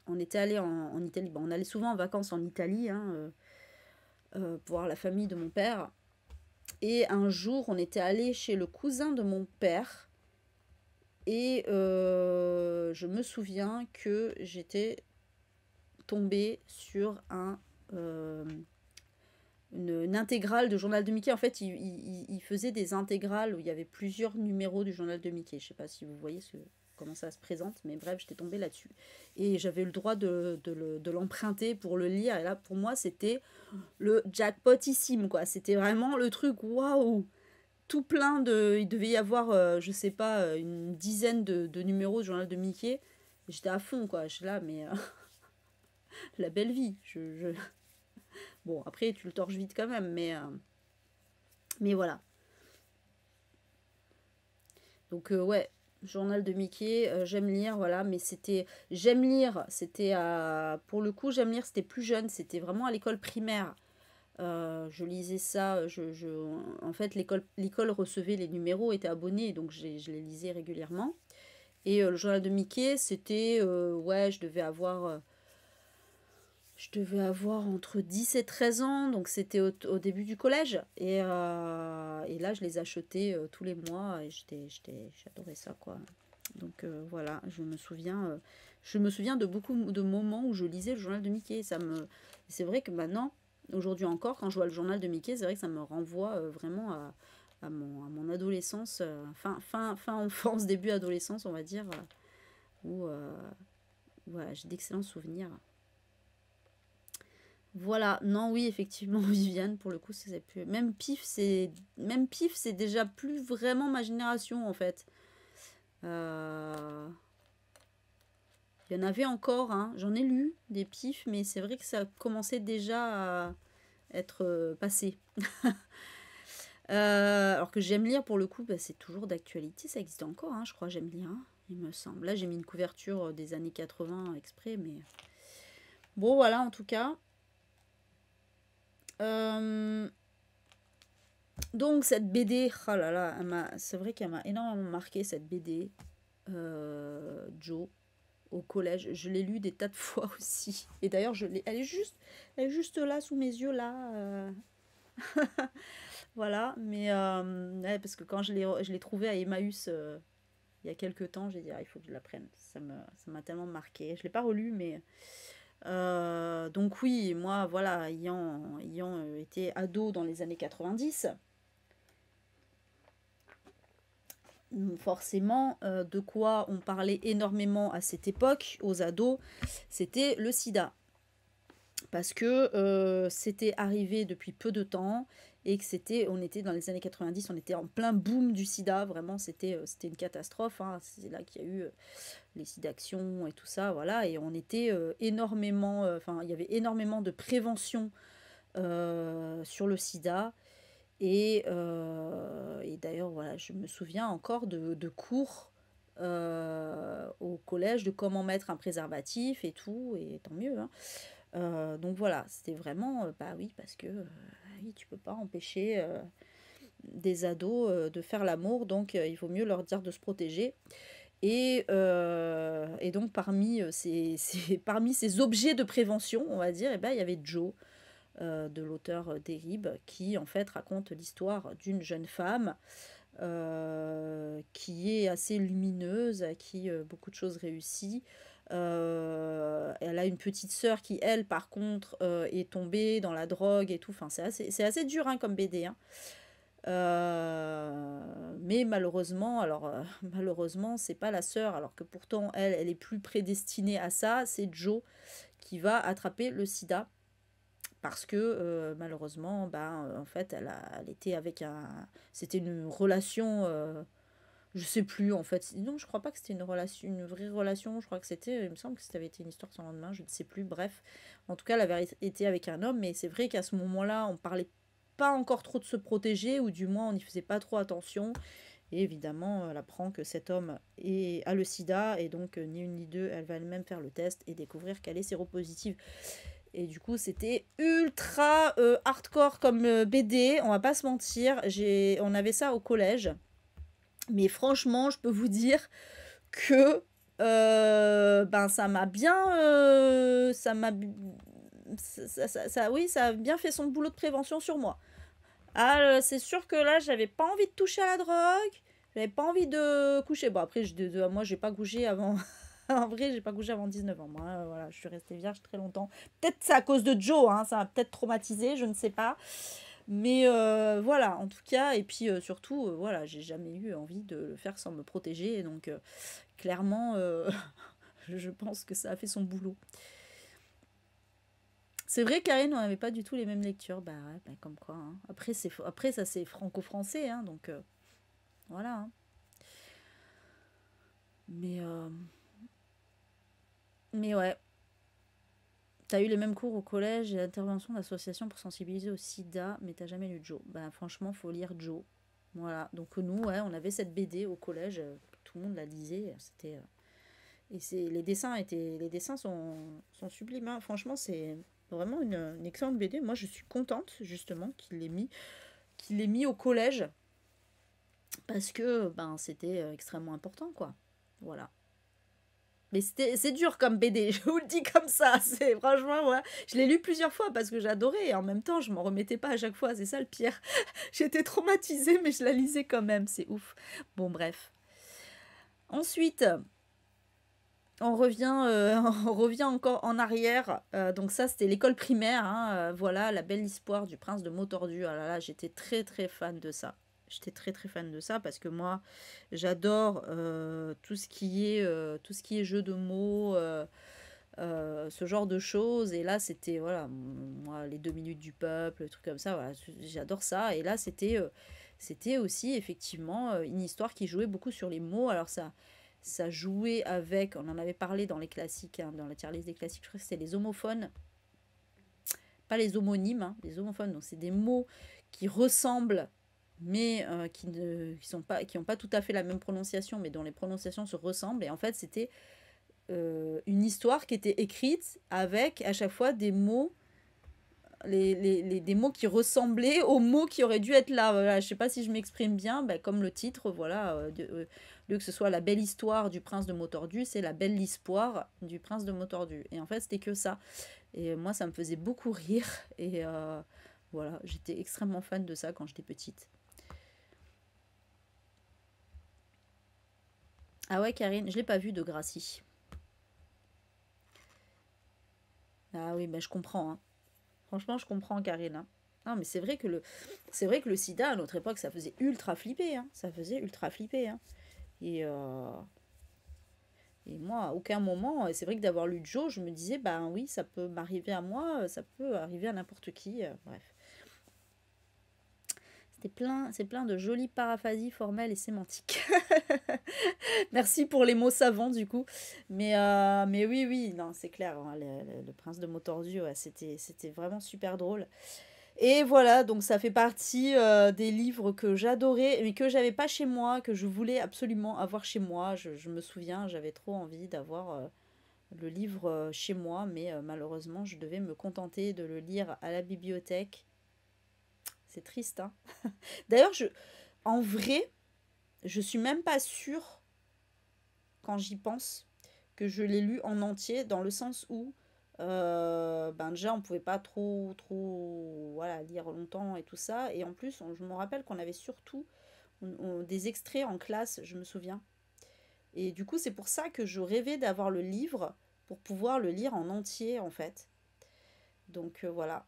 on était allé en Italie. Bon, on allait souvent en vacances en Italie, hein, pour voir la famille de mon père. Et un jour, on était allé chez le cousin de mon père. Et je me souviens que j'étais tombée sur une intégrale de Journal de Mickey. En fait, il faisait des intégrales où il y avait plusieurs numéros du Journal de Mickey. Je sais pas si vous voyez comment ça se présente, mais bref, j'étais tombée là-dessus. Et j'avais eu le droit de l'emprunter pour le lire. Et là, pour moi, c'était le jackpotissime, quoi. C'était vraiment le truc, waouh! Tout plein de... Il devait y avoir, je sais pas, une dizaine de numéros du Journal de Mickey. J'étais à fond, quoi. Je suis là, mais la belle vie. Bon, après, tu le torches vite quand même, mais voilà. Donc, ouais, Journal de Mickey, j'aime lire, voilà, mais c'était... J'aime lire, c'était à... Pour le coup, j'aime lire, c'était plus jeune, c'était vraiment à l'école primaire. Je lisais ça, en fait, l'école recevait les numéros, était abonnée, donc je les lisais régulièrement. Et le Journal de Mickey, c'était... ouais, je devais avoir entre 10 et 13 ans, donc c'était au début du collège. Et là, je les achetais tous les mois et j'adorais ça, quoi. Donc voilà, je me souviens de beaucoup de moments où je lisais le Journal de Mickey. C'est vrai que maintenant, aujourd'hui encore, quand je vois le Journal de Mickey, c'est vrai que ça me renvoie vraiment à mon adolescence, fin enfance, début adolescence, on va dire, où voilà, j'ai d'excellents souvenirs. Voilà, non, oui, effectivement, Viviane, pour le coup, c'est plus... Même Pif, c'est déjà plus vraiment ma génération, en fait. Euh, Il y en avait encore, hein. J'en ai lu des Pif, mais c'est vrai que ça commençait déjà à être passé. Alors que j'aime lire, pour le coup, bah, c'est toujours d'actualité, ça existe encore, hein, je crois, j'aime lire, hein, il me semble. Là, j'ai mis une couverture des années 80 exprès, mais... Bon, voilà, en tout cas... Donc cette BD, oh là là, c'est vrai qu'elle m'a énormément marqué cette BD, Joe, au collège. Je l'ai lu des tas de fois aussi. Et d'ailleurs, elle est juste là sous mes yeux là. Voilà, mais ouais, parce que quand je l'ai trouvée à Emmaüs il y a quelques temps, j'ai dit ah, il faut que je la prenne. Ça m'a tellement marqué. Je l'ai pas relu, mais donc oui, moi voilà, ayant été ado dans les années 90. Forcément, de quoi on parlait énormément à cette époque, aux ados, c'était le sida. Parce que c'était arrivé depuis peu de temps et que on était dans les années 90, on était en plein boom du sida, vraiment c'était une catastrophe, hein. C'est là qu'il y a eu les SIDAction et tout ça, voilà, et on était énormément, enfin il y avait énormément de prévention sur le sida. Et d'ailleurs, voilà, je me souviens encore de cours au collège de comment mettre un préservatif et tout, et tant mieux, hein. Donc voilà, c'était vraiment, bah oui, parce que oui, tu peux pas empêcher des ados de faire l'amour, donc il vaut mieux leur dire de se protéger. Et donc parmi ces objets de prévention, on va dire, eh ben, il y avait Joe, de l'auteur Derib, qui en fait raconte l'histoire d'une jeune femme qui est assez lumineuse, à qui beaucoup de choses réussissent. Elle a une petite sœur qui, elle, par contre, est tombée dans la drogue et tout. Enfin, c'est assez dur, hein, comme BD, hein. Mais malheureusement, malheureusement, c'est pas la sœur, alors que pourtant, elle est plus prédestinée à ça. C'est Joe qui va attraper le sida. Parce que malheureusement, en fait, elle était avec c'était une relation, je sais plus en fait. Non, je crois pas que c'était une relation, une vraie relation. Je crois que il me semble que ça avait été une histoire sans lendemain, je ne sais plus. Bref, en tout cas, elle avait été avec un homme, mais c'est vrai qu'à ce moment-là, on parlait pas encore trop de se protéger, ou du moins on n'y faisait pas trop attention. Et évidemment, elle apprend que cet homme a le sida, et donc ni une ni deux, elle va elle-même faire le test et découvrir qu'elle est séropositive. Et du coup, c'était ultra hardcore comme BD, on va pas se mentir. On avait ça au collège. Mais franchement, je peux vous dire que ben ça m'a bien... oui, ça a bien fait son boulot de prévention sur moi. Ah, c'est sûr que là, j'avais pas envie de toucher à la drogue. J'avais pas envie de coucher. Bon, après, moi, j'ai pas couché avant. En vrai, j'ai pas couché avant 19 ans. Moi, voilà, je suis restée vierge très longtemps. Peut-être c'est à cause de Joe, hein, ça m'a peut-être traumatisé, je ne sais pas. Mais voilà, en tout cas, et puis surtout, voilà, j'ai jamais eu envie de le faire sans me protéger. Donc, clairement, je pense que ça a fait son boulot. C'est vrai, Karine, on n'avait pas du tout les mêmes lectures. Bah ouais, bah, comme quoi, hein. Après, ça c'est franco-français, hein, donc voilà, hein. Mais, euh, mais ouais, t'as eu les mêmes cours au collège et l'intervention d'associations pour sensibiliser au sida, mais t'as jamais lu Joe. Bah franchement, faut lire Joe. Voilà, donc nous, ouais, on avait cette BD au collège, tout le monde la lisait, c'était... et les dessins sont sublimes, hein. Franchement, c'est vraiment une excellente BD. Moi, je suis contente, justement, qu'il l'ait mis au collège, parce que ben c'était extrêmement important, quoi. Voilà. Mais c'est dur comme BD, je vous le dis comme ça. C'est franchement, ouais. Je l'ai lu plusieurs fois parce que j'adorais et en même temps, je m'en remettais pas à chaque fois. C'est ça le pire. J'étais traumatisée, mais je la lisais quand même. C'est ouf. Bon, bref. Ensuite, on revient encore en arrière. Donc ça, c'était l'école primaire, hein. Voilà, La Belle Histoire du Prince de Motordu. Ah là là, j'étais très très fan de ça. J'étais très très fan de ça parce que moi, j'adore tout ce qui est jeu de mots, ce genre de choses. Et là, c'était, voilà, moi, les 2 minutes du peuple, le truc comme ça, voilà, j'adore ça. Et là, c'était aussi effectivement une histoire qui jouait beaucoup sur les mots. Alors ça jouait avec, on en avait parlé dans les classiques, hein, dans la tier list des classiques, je crois que c'était les homophones, pas les homonymes, hein, les homophones. Donc c'est des mots qui ressemblent, mais qui n'ont pas tout à fait la même prononciation, mais dont les prononciations se ressemblent. Et en fait, c'était une histoire qui était écrite avec à chaque fois des mots, des mots qui ressemblaient aux mots qui auraient dû être là. Voilà, je sais pas si je m'exprime bien, ben, comme le titre, voilà, lieu que ce soit La Belle Histoire du Prince de Motordu, c'est La Belle Histoire du Prince de Motordu. Et en fait, c'était que ça. Et moi, ça me faisait beaucoup rire. Et voilà, j'étais extrêmement fan de ça quand j'étais petite. Ah ouais, Karine, je l'ai pas vu de Gracie. Ah oui, ben je comprends, hein. Franchement, je comprends, Karine, hein. Non, mais c'est vrai que le sida, à notre époque, ça faisait ultra flipper, hein. Ça faisait ultra flipper, hein. Et, et moi, à aucun moment, c'est vrai que d'avoir lu Joe, je me disais, ben oui, ça peut m'arriver à moi, ça peut arriver à n'importe qui. Bref. C'est plein de jolies paraphrases formelles et sémantiques. Merci pour les mots savants, du coup. Mais oui, oui, non, c'est clair, hein, le prince de Motordu, ouais, c'était vraiment super drôle. Et voilà, donc ça fait partie des livres que j'adorais, mais que j'avais pas chez moi, que je voulais absolument avoir chez moi. Je me souviens, j'avais trop envie d'avoir le livre chez moi, mais malheureusement, je devais me contenter de le lire à la bibliothèque. C'est triste, hein. D'ailleurs, en vrai, je suis même pas sûre, quand j'y pense, que je l'ai lu en entier, dans le sens où, ben déjà, on pouvait pas trop, voilà, lire longtemps et tout ça. Et en plus, je me rappelle qu'on avait surtout des extraits en classe, je me souviens. Et du coup, c'est pour ça que je rêvais d'avoir le livre pour pouvoir le lire en entier, en fait. Donc voilà,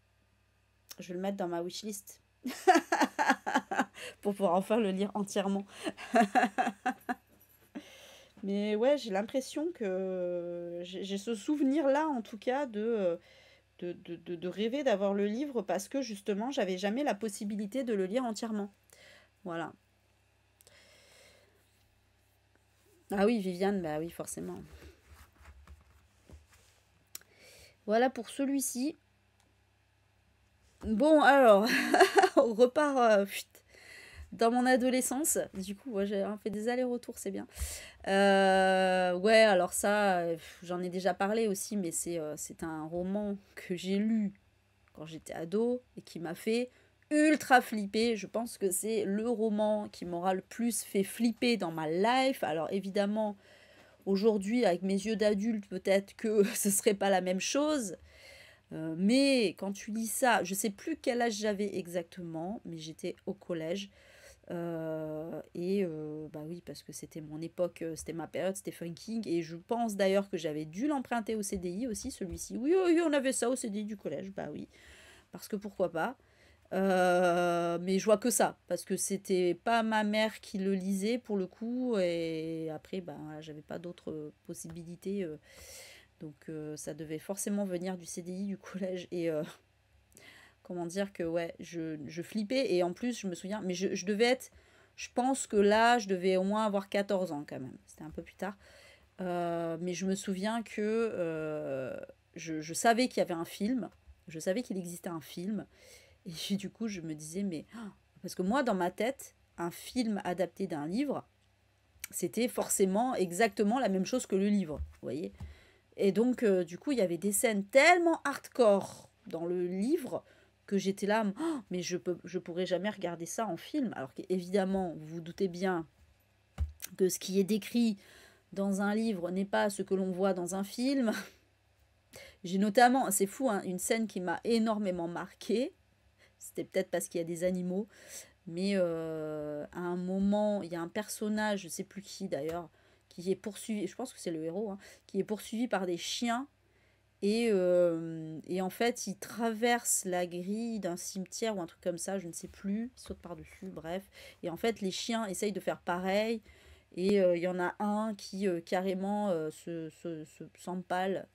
je vais le mettre dans ma wishlist pour pouvoir enfin le lire entièrement. Mais ouais, j'ai l'impression que j'ai ce souvenir-là, en tout cas, de rêver d'avoir le livre parce que justement, j'avais jamais la possibilité de le lire entièrement. Voilà. Ah oui, Viviane, bah oui, forcément. Voilà pour celui-ci. Bon, alors, on repart dans mon adolescence. Du coup, ouais, j'ai fait des allers-retours, c'est bien. Ouais, alors ça, j'en ai déjà parlé aussi, mais c'est un roman que j'ai lu quand j'étais ado et qui m'a fait ultra flipper. Je pense que c'est le roman qui m'aura le plus fait flipper dans ma life. Alors évidemment, Aujourd'hui, avec mes yeux d'adulte, peut-être que ce serait pas la même chose. Mais quand tu lis ça, je sais plus quel âge j'avais exactement, mais j'étais au collège. Bah oui, parce que c'était mon époque, c'était ma période Stephen King. Et je pense d'ailleurs que j'avais dû l'emprunter au CDI aussi, celui-ci. Oui, oui, oui, on avait ça au CDI du collège, bah oui. Parce que pourquoi pas. Mais je vois que ça, parce que c'était pas ma mère qui le lisait pour le coup, et après, ben, voilà, j'avais pas d'autres possibilités, donc ça devait forcément venir du CDI du collège, comment dire que ouais, je flippais, et en plus, je me souviens, mais je devais être, je pense que là, je devais au moins avoir 14 ans quand même, c'était un peu plus tard. Mais je me souviens que je savais qu'il y avait un film, je savais qu'il existait un film, et puis, du coup, je me disais, mais... Parce que moi, dans ma tête, un film adapté d'un livre, c'était forcément exactement la même chose que le livre, vous voyez. Et donc, du coup, il y avait des scènes tellement hardcore dans le livre que j'étais là, mais je pourrais jamais regarder ça en film. Alors qu'évidemment, vous vous doutez bien que ce qui est décrit dans un livre n'est pas ce que l'on voit dans un film. J'ai notamment, c'est fou, hein, une scène qui m'a énormément marquée. C'était peut-être parce qu'il y a des animaux. Mais à un moment, il y a un personnage, je ne sais plus qui d'ailleurs, qui est poursuivi, je pense que c'est le héros, hein, qui est poursuivi par des chiens. Et en fait, il traverse la grille d'un cimetière ou un truc comme ça, je ne sais plus, il saute par-dessus, bref. Et en fait, les chiens essayent de faire pareil. Et il y en a un qui carrément s'empale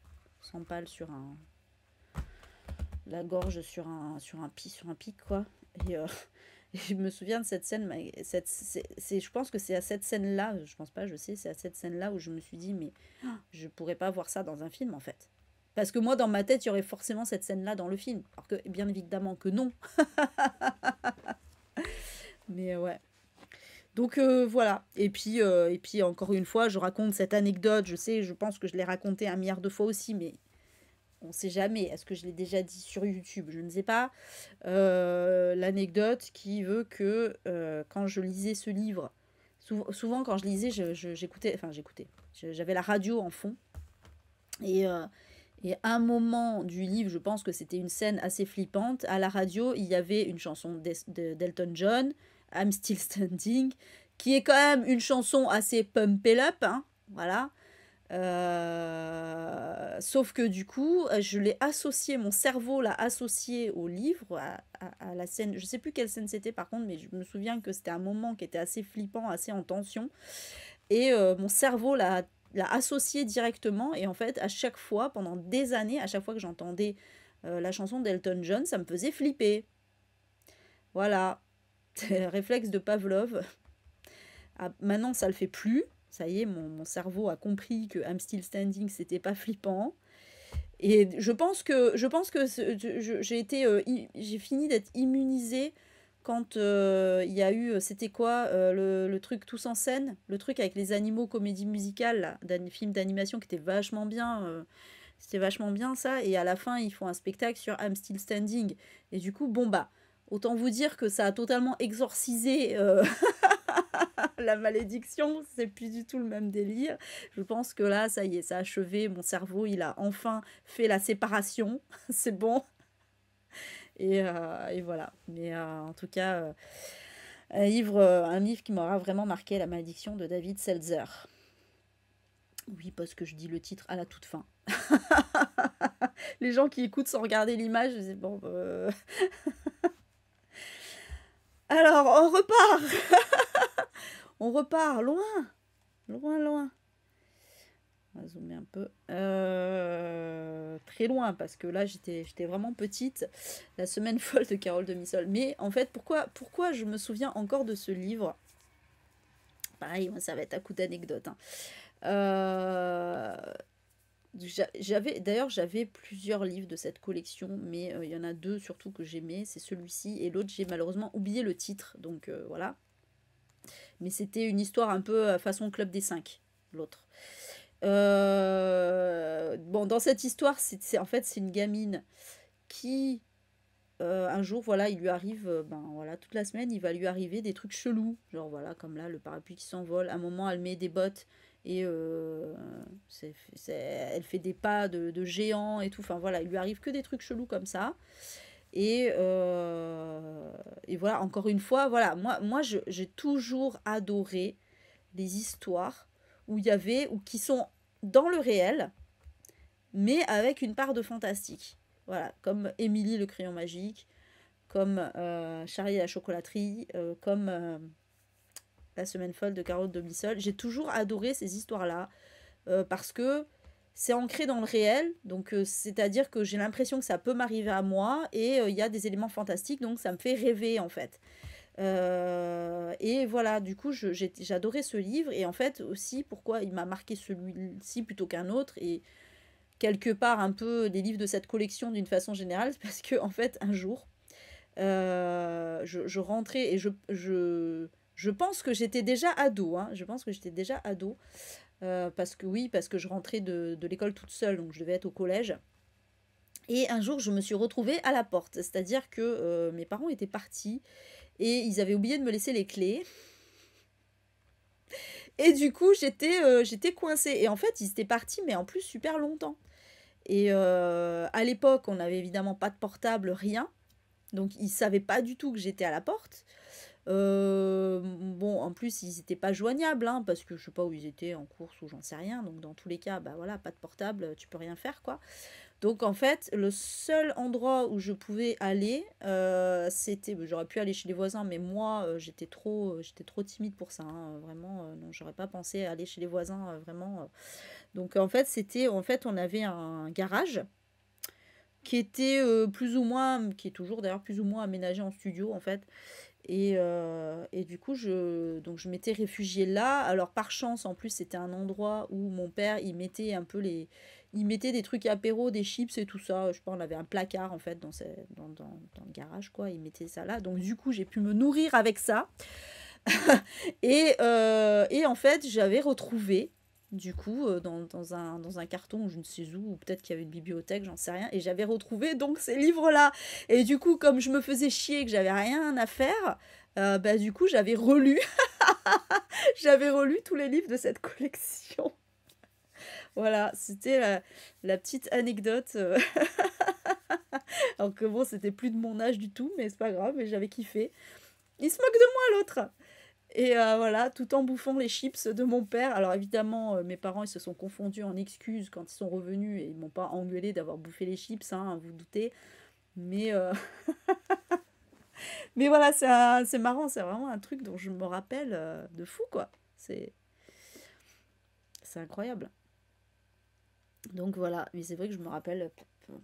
sur la gorge sur un pic, quoi. Et et je me souviens de cette scène, je pense que c'est à cette scène-là, je pense pas, je sais, c'est à cette scène-là où je me suis dit, mais je pourrais pas voir ça dans un film en fait. Parce que moi, dans ma tête, il y aurait forcément cette scène-là dans le film. Alors que, bien évidemment que non. Mais ouais. Donc voilà. Et puis, encore une fois, je raconte cette anecdote. Je sais, je pense que je l'ai racontée un milliard de fois aussi, mais on sait jamais. Est-ce que je l'ai déjà dit sur YouTube? Je ne sais pas. L'anecdote qui veut que quand je lisais ce livre, souvent quand je lisais, j'écoutais, enfin j'écoutais, j'avais la radio en fond. Et, euh, et à un moment du livre, je pense que c'était une scène assez flippante. À la radio, il y avait une chanson d'Elton John, I'm Still Standing, qui est quand même une chanson assez pump it up, hein, voilà. Sauf que du coup, je l'ai associé, mon cerveau l'a associé au livre, à la scène. Je sais plus quelle scène c'était par contre, mais je me souviens que c'était un moment qui était assez flippant, assez en tension. Et mon cerveau l'a associé directement. Et en fait, à chaque fois, pendant des années, à chaque fois que j'entendais la chanson d'Elton John, ça me faisait flipper. Voilà, réflexe de Pavlov. Ah, maintenant, ça le fait plus. Ça y est, mon cerveau a compris que I'm Still Standing, c'était pas flippant. Et je pense que j'ai fini d'être immunisée quand il y a eu, c'était quoi, le truc Tous en scène, le truc avec les animaux, comédie musicale, là, film d'animation qui était vachement bien. C'était vachement bien ça. Et à la fin, ils font un spectacle sur I'm Still Standing. Et du coup, bon bah, autant vous dire que ça a totalement exorcisé la malédiction, c'est plus du tout le même délire. Je pense que là, ça y est, ça a achevé. Mon cerveau, il a enfin fait la séparation. C'est bon. Et voilà. Mais en tout cas, un livre qui m'aura vraiment marqué, La malédiction de David Seltzer. Oui, parce que je dis le titre à la toute fin. Les gens qui écoutent sans regarder l'image, je dis bon. Alors, on repart. On repart loin. Loin, loin. On va zoomer un peu. Très loin, parce que là, j'étais vraiment petite. La semaine folle de Carole de Missol. Mais en fait, pourquoi je me souviens encore de ce livre? Pareil, moi, ça va être à coup d'anecdote, hein. Euh, j'avais plusieurs livres de cette collection, mais il y en a deux surtout que j'aimais. C'est celui-ci et l'autre, j'ai malheureusement oublié le titre. Donc voilà. Mais c'était une histoire un peu façon Club des 5, l'autre. Bon, dans cette histoire, en fait, c'est une gamine qui, un jour, voilà, il lui arrive, ben voilà, toute la semaine, il va lui arriver des trucs chelous. Genre, voilà, comme là, le parapluie qui s'envole. À un moment, elle met des bottes Et elle fait des pas de géant et tout. Enfin voilà, il lui arrive que des trucs chelous comme ça. Et, et voilà, encore une fois, voilà, moi j'ai toujours adoré les histoires où il y avait, ou qui sont dans le réel, mais avec une part de fantastique. Voilà, comme Émilie le crayon magique, comme Charlie et la chocolaterie, comme La semaine folle de Caroline Domissol. J'ai toujours adoré ces histoires-là parce que c'est ancré dans le réel, donc c'est-à-dire que j'ai l'impression que ça peut m'arriver à moi et il y a des éléments fantastiques, donc ça me fait rêver en fait. Et voilà, du coup, j'adorais ce livre et en fait aussi pourquoi il m'a marqué celui-ci plutôt qu'un autre et quelque part un peu des livres de cette collection d'une façon générale, parce que en fait un jour, je rentrais et je pense que j'étais déjà ado, hein, je pense que j'étais déjà ado, parce que oui, parce que je rentrais de l'école toute seule, donc je devais être au collège. Et un jour, je me suis retrouvée à la porte, c'est-à-dire que mes parents étaient partis et ils avaient oublié de me laisser les clés. Et du coup, j'étais coincée. Et en fait, ils étaient partis, mais en plus super longtemps. Et à l'époque, on n'avait évidemment pas de portable, rien. Donc, ils ne savaient pas du tout que j'étais à la porte. Bon, en plus, ils n'étaient pas joignables, hein, parce que je sais pas où ils étaient, en course ou j'en sais rien. Donc, dans tous les cas, bah voilà, pas de portable, tu peux rien faire, quoi. Donc, en fait, le seul endroit où je pouvais aller, c'était, j'aurais pu aller chez les voisins, mais moi, j'étais trop timide pour ça, hein, vraiment, non, j'aurais pas pensé à aller chez les voisins, vraiment. Donc, en fait, on avait un garage qui était plus ou moins, qui est toujours d'ailleurs plus ou moins aménagé en studio, en fait. Et du coup, donc je m'étais réfugiée là. Alors, par chance, en plus, c'était un endroit où mon père, il mettait un peu les... Il mettait des trucs apéro, des chips et tout ça. Je sais pas, on avait un placard, en fait, dans le garage, quoi. Il mettait ça là. Donc, du coup, j'ai pu me nourrir avec ça. Et en fait, j'avais retrouvé, du coup, dans un carton, ou je ne sais où, ou peut-être qu'il y avait une bibliothèque, j'en sais rien, et j'avais retrouvé donc ces livres-là. Et du coup, comme je me faisais chier, que j'avais rien à faire, bah du coup, j'avais relu tous les livres de cette collection. Voilà, c'était la petite anecdote. Alors que bon, c'était plus de mon âge du tout, mais c'est pas grave, mais j'avais kiffé. Il se moque de moi, l'autre. Et voilà, tout en bouffant les chips de mon père. Alors évidemment, mes parents ils se sont confondus en excuses quand ils sont revenus et ils m'ont pas engueulé d'avoir bouffé les chips, hein, vous vous doutez. Mais, mais voilà, c'est marrant, c'est vraiment un truc dont je me rappelle de fou, quoi. C'est c'est incroyable. Donc voilà, mais c'est vrai que je me rappelle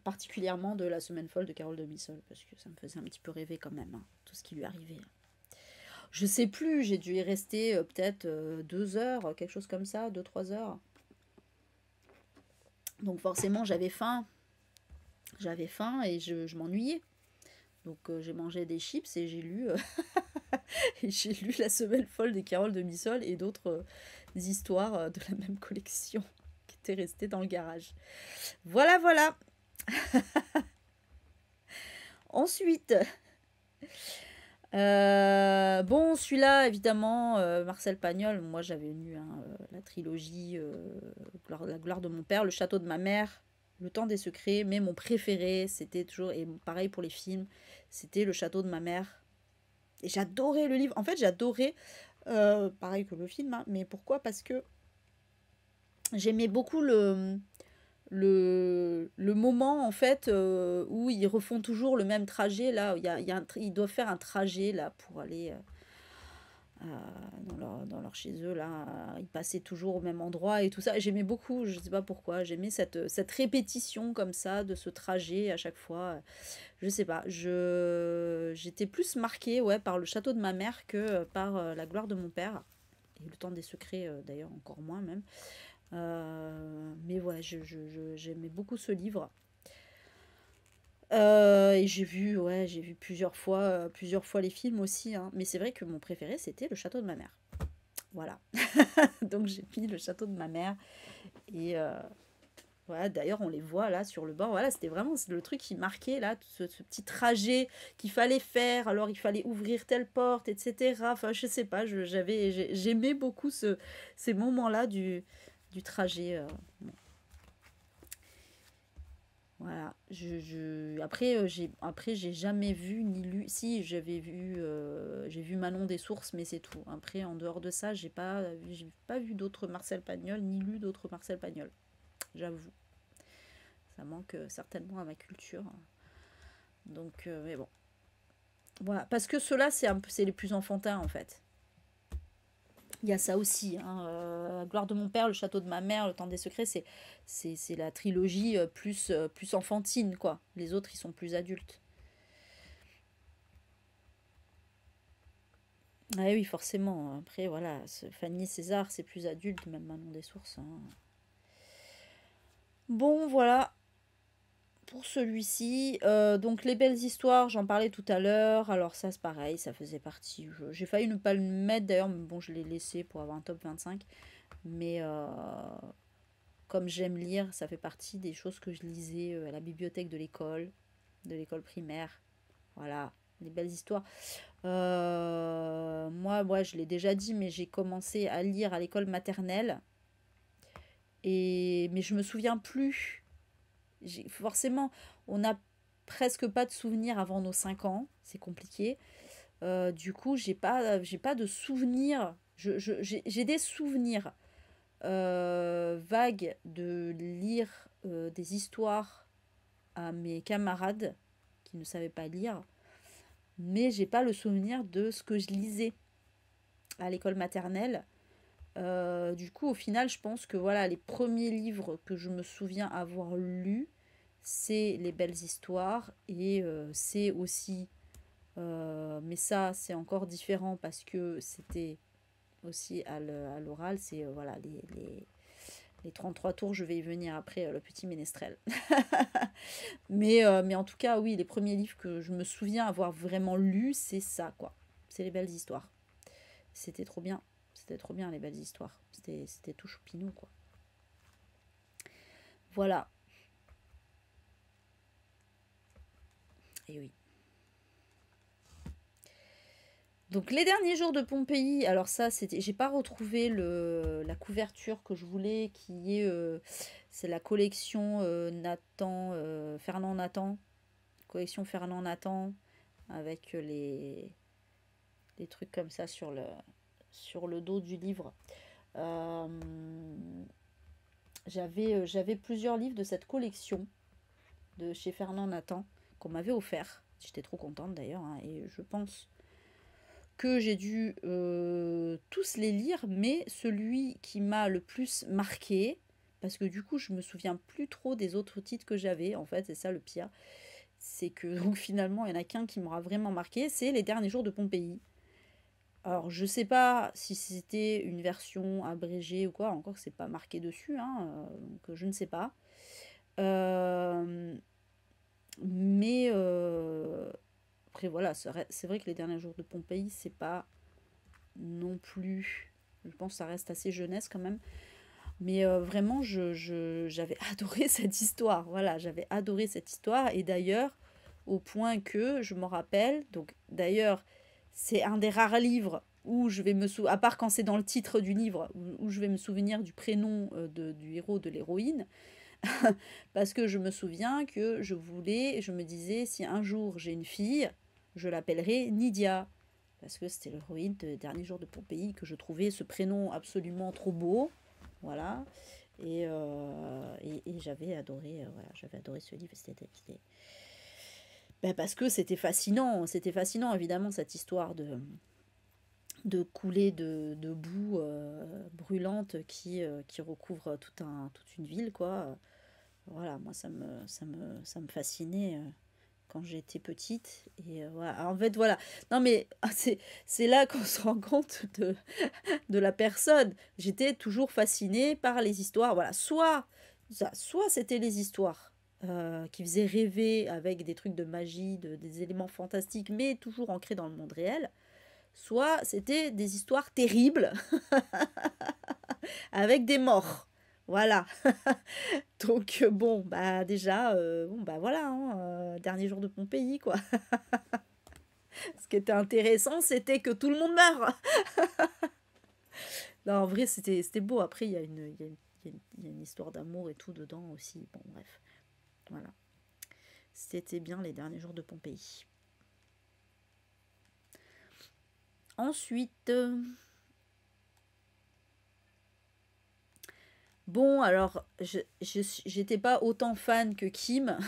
particulièrement de La semaine folle de Carole de Bissol, parce que ça me faisait un petit peu rêver quand même, hein, tout ce qui lui arrivait. Je sais plus, j'ai dû y rester peut-être 2 heures, quelque chose comme ça, 2, 3 heures. Donc forcément, j'avais faim et je m'ennuyais. Donc j'ai mangé des chips et j'ai lu, et j'ai lu La semaine folle de Carole de Bissol et d'autres histoires de la même collection qui étaient restées dans le garage. Voilà, voilà. Ensuite, bon, celui-là, évidemment, Marcel Pagnol, moi j'avais lu hein, la trilogie La gloire de mon père, Le château de ma mère, Le temps des secrets, mais mon préféré, c'était toujours, et pareil pour les films, c'était Le château de ma mère. Et j'adorais le livre, en fait j'adorais, pareil que le film, hein, mais pourquoi? Parce que j'aimais beaucoup le moment en fait où ils refont toujours le même trajet là ils doivent faire un trajet là pour aller dans leur chez eux là ils passaient toujours au même endroit et tout ça. J'aimais beaucoup, je sais pas pourquoi, j'aimais cette répétition comme ça de ce trajet à chaque fois. Je sais pas, j'étais plus marquée ouais par le château de ma mère que par la gloire de mon père et le temps des secrets d'ailleurs encore moins même. Mais ouais, j'aimais beaucoup ce livre. Et j'ai vu plusieurs fois les films aussi, hein. Mais c'est vrai que mon préféré, c'était Le château de ma mère. Voilà. Donc j'ai mis Le château de ma mère. Et Voilà, d'ailleurs, on les voit là sur le bord. Voilà, c'était vraiment le truc qui marquait là, ce petit trajet qu'il fallait faire. Alors, il fallait ouvrir telle porte, etc. Enfin, je sais pas, j'aimais beaucoup ces moments-là du trajet. Voilà. Après, j'ai jamais vu ni lu. Si, j'ai vu Manon des Sources, mais c'est tout. Après, en dehors de ça, j'ai pas vu d'autres Marcel Pagnol, ni lu d'autres Marcel Pagnol. J'avoue. Ça manque certainement à ma culture. Donc, mais bon. Voilà. Parce que ceux-là, c'est les plus enfantins, en fait. Il y a ça aussi. Hein. Gloire de mon père, Le château de ma mère, Le temps des secrets, c'est la trilogie plus enfantine, quoi. Les autres, ils sont plus adultes. Ah oui, forcément. Après, voilà, Fanny et César, c'est plus adulte, même Manon des Sources. Hein. Bon, voilà pour celui-ci. Donc, les belles histoires, j'en parlais tout à l'heure. Alors, ça, c'est pareil, ça faisait partie. J'ai failli ne pas le mettre d'ailleurs, mais bon, je l'ai laissé pour avoir un top 25. Mais comme j'aime lire, ça fait partie des choses que je lisais à la bibliothèque de l'école primaire. Voilà, des belles histoires. Moi, je l'ai déjà dit, mais j'ai commencé à lire à l'école maternelle. Mais je me souviens plus. Forcément, on n'a presque pas de souvenirs avant nos 5 ans. C'est compliqué. Du coup, j'ai pas de souvenirs. J'ai des souvenirs vagues de lire des histoires à mes camarades qui ne savaient pas lire. Mais j'ai pas le souvenir de ce que je lisais à l'école maternelle. Du coup, au final, je pense que voilà, les premiers livres que je me souviens avoir lus, c'est Les Belles Histoires et c'est aussi, mais ça, c'est encore différent parce que c'était aussi à l'oral, c'est voilà, les 33 tours, je vais y venir après, Le Petit Ménestrel. Mais en tout cas, oui, les premiers livres que je me souviens avoir vraiment lus, c'est ça, quoi. C'est Les Belles Histoires. C'était trop bien. C'était trop bien, Les Belles Histoires. C'était tout choupinou, quoi. Voilà. Et oui. Donc les derniers jours de Pompéi, alors ça, j'ai pas retrouvé la couverture que je voulais, c'est la collection Fernand Nathan, collection Fernand Nathan, avec les trucs comme ça sur le dos du livre. Euh, j'avais plusieurs livres de cette collection de chez Fernand Nathan qu'on m'avait offert. J'étais trop contente d'ailleurs, hein, et je pense que j'ai dû tous les lire, mais celui qui m'a le plus marqué, parce que du coup je me souviens plus trop des autres titres que j'avais, en fait c'est ça le pire, c'est que donc finalement il y en a qu'un qui m'aura vraiment marqué, c'est Les Derniers Jours de Pompéi. Alors je sais pas si c'était une version abrégée ou quoi, encore que c'est pas marqué dessus, hein, donc je ne sais pas. Euh, mais après voilà, c'est vrai que Les Derniers Jours de Pompéi, c'est pas non plus. Je pense que ça reste assez jeunesse quand même. Mais vraiment, j'avais adoré cette histoire. Voilà, j'avais adoré cette histoire. Et d'ailleurs, au point que je m'en rappelle, donc d'ailleurs, c'est un des rares livres où je vais me souvenir, à part quand c'est dans le titre du livre, où je vais me souvenir du prénom du héros, de l'héroïne. Parce que je me souviens que je me disais, si un jour j'ai une fille, je l'appellerai Nydia. Parce que c'était l'héroïne de Dernier jour de Pompéi, que je trouvais ce prénom absolument trop beau. Voilà. Et j'avais adoré ce livre. Ben parce que c'était fascinant évidemment cette histoire de coulée de boue brûlante qui recouvre toute une ville, quoi. Voilà, moi ça me fascinait quand j'étais petite. Et voilà. En fait, voilà. Non, mais c'est là qu'on se rend compte de la personne. J'étais toujours fascinée par les histoires. Voilà, soit c'était les histoires qui faisaient rêver avec des trucs de magie, des éléments fantastiques, mais toujours ancrés dans le monde réel. Soit c'était des histoires terribles avec des morts. Voilà. Donc bon, bah déjà, bon bah voilà, hein, dernier jour de Pompéi, quoi. Ce qui était intéressant, c'était que tout le monde meurt. Non, en vrai, c'était beau. Après, il y a une histoire d'amour et tout dedans aussi. Bon, bref, voilà. C'était bien les derniers jours de Pompéi. Ensuite, bon, alors, j'étais pas autant fan que Kim.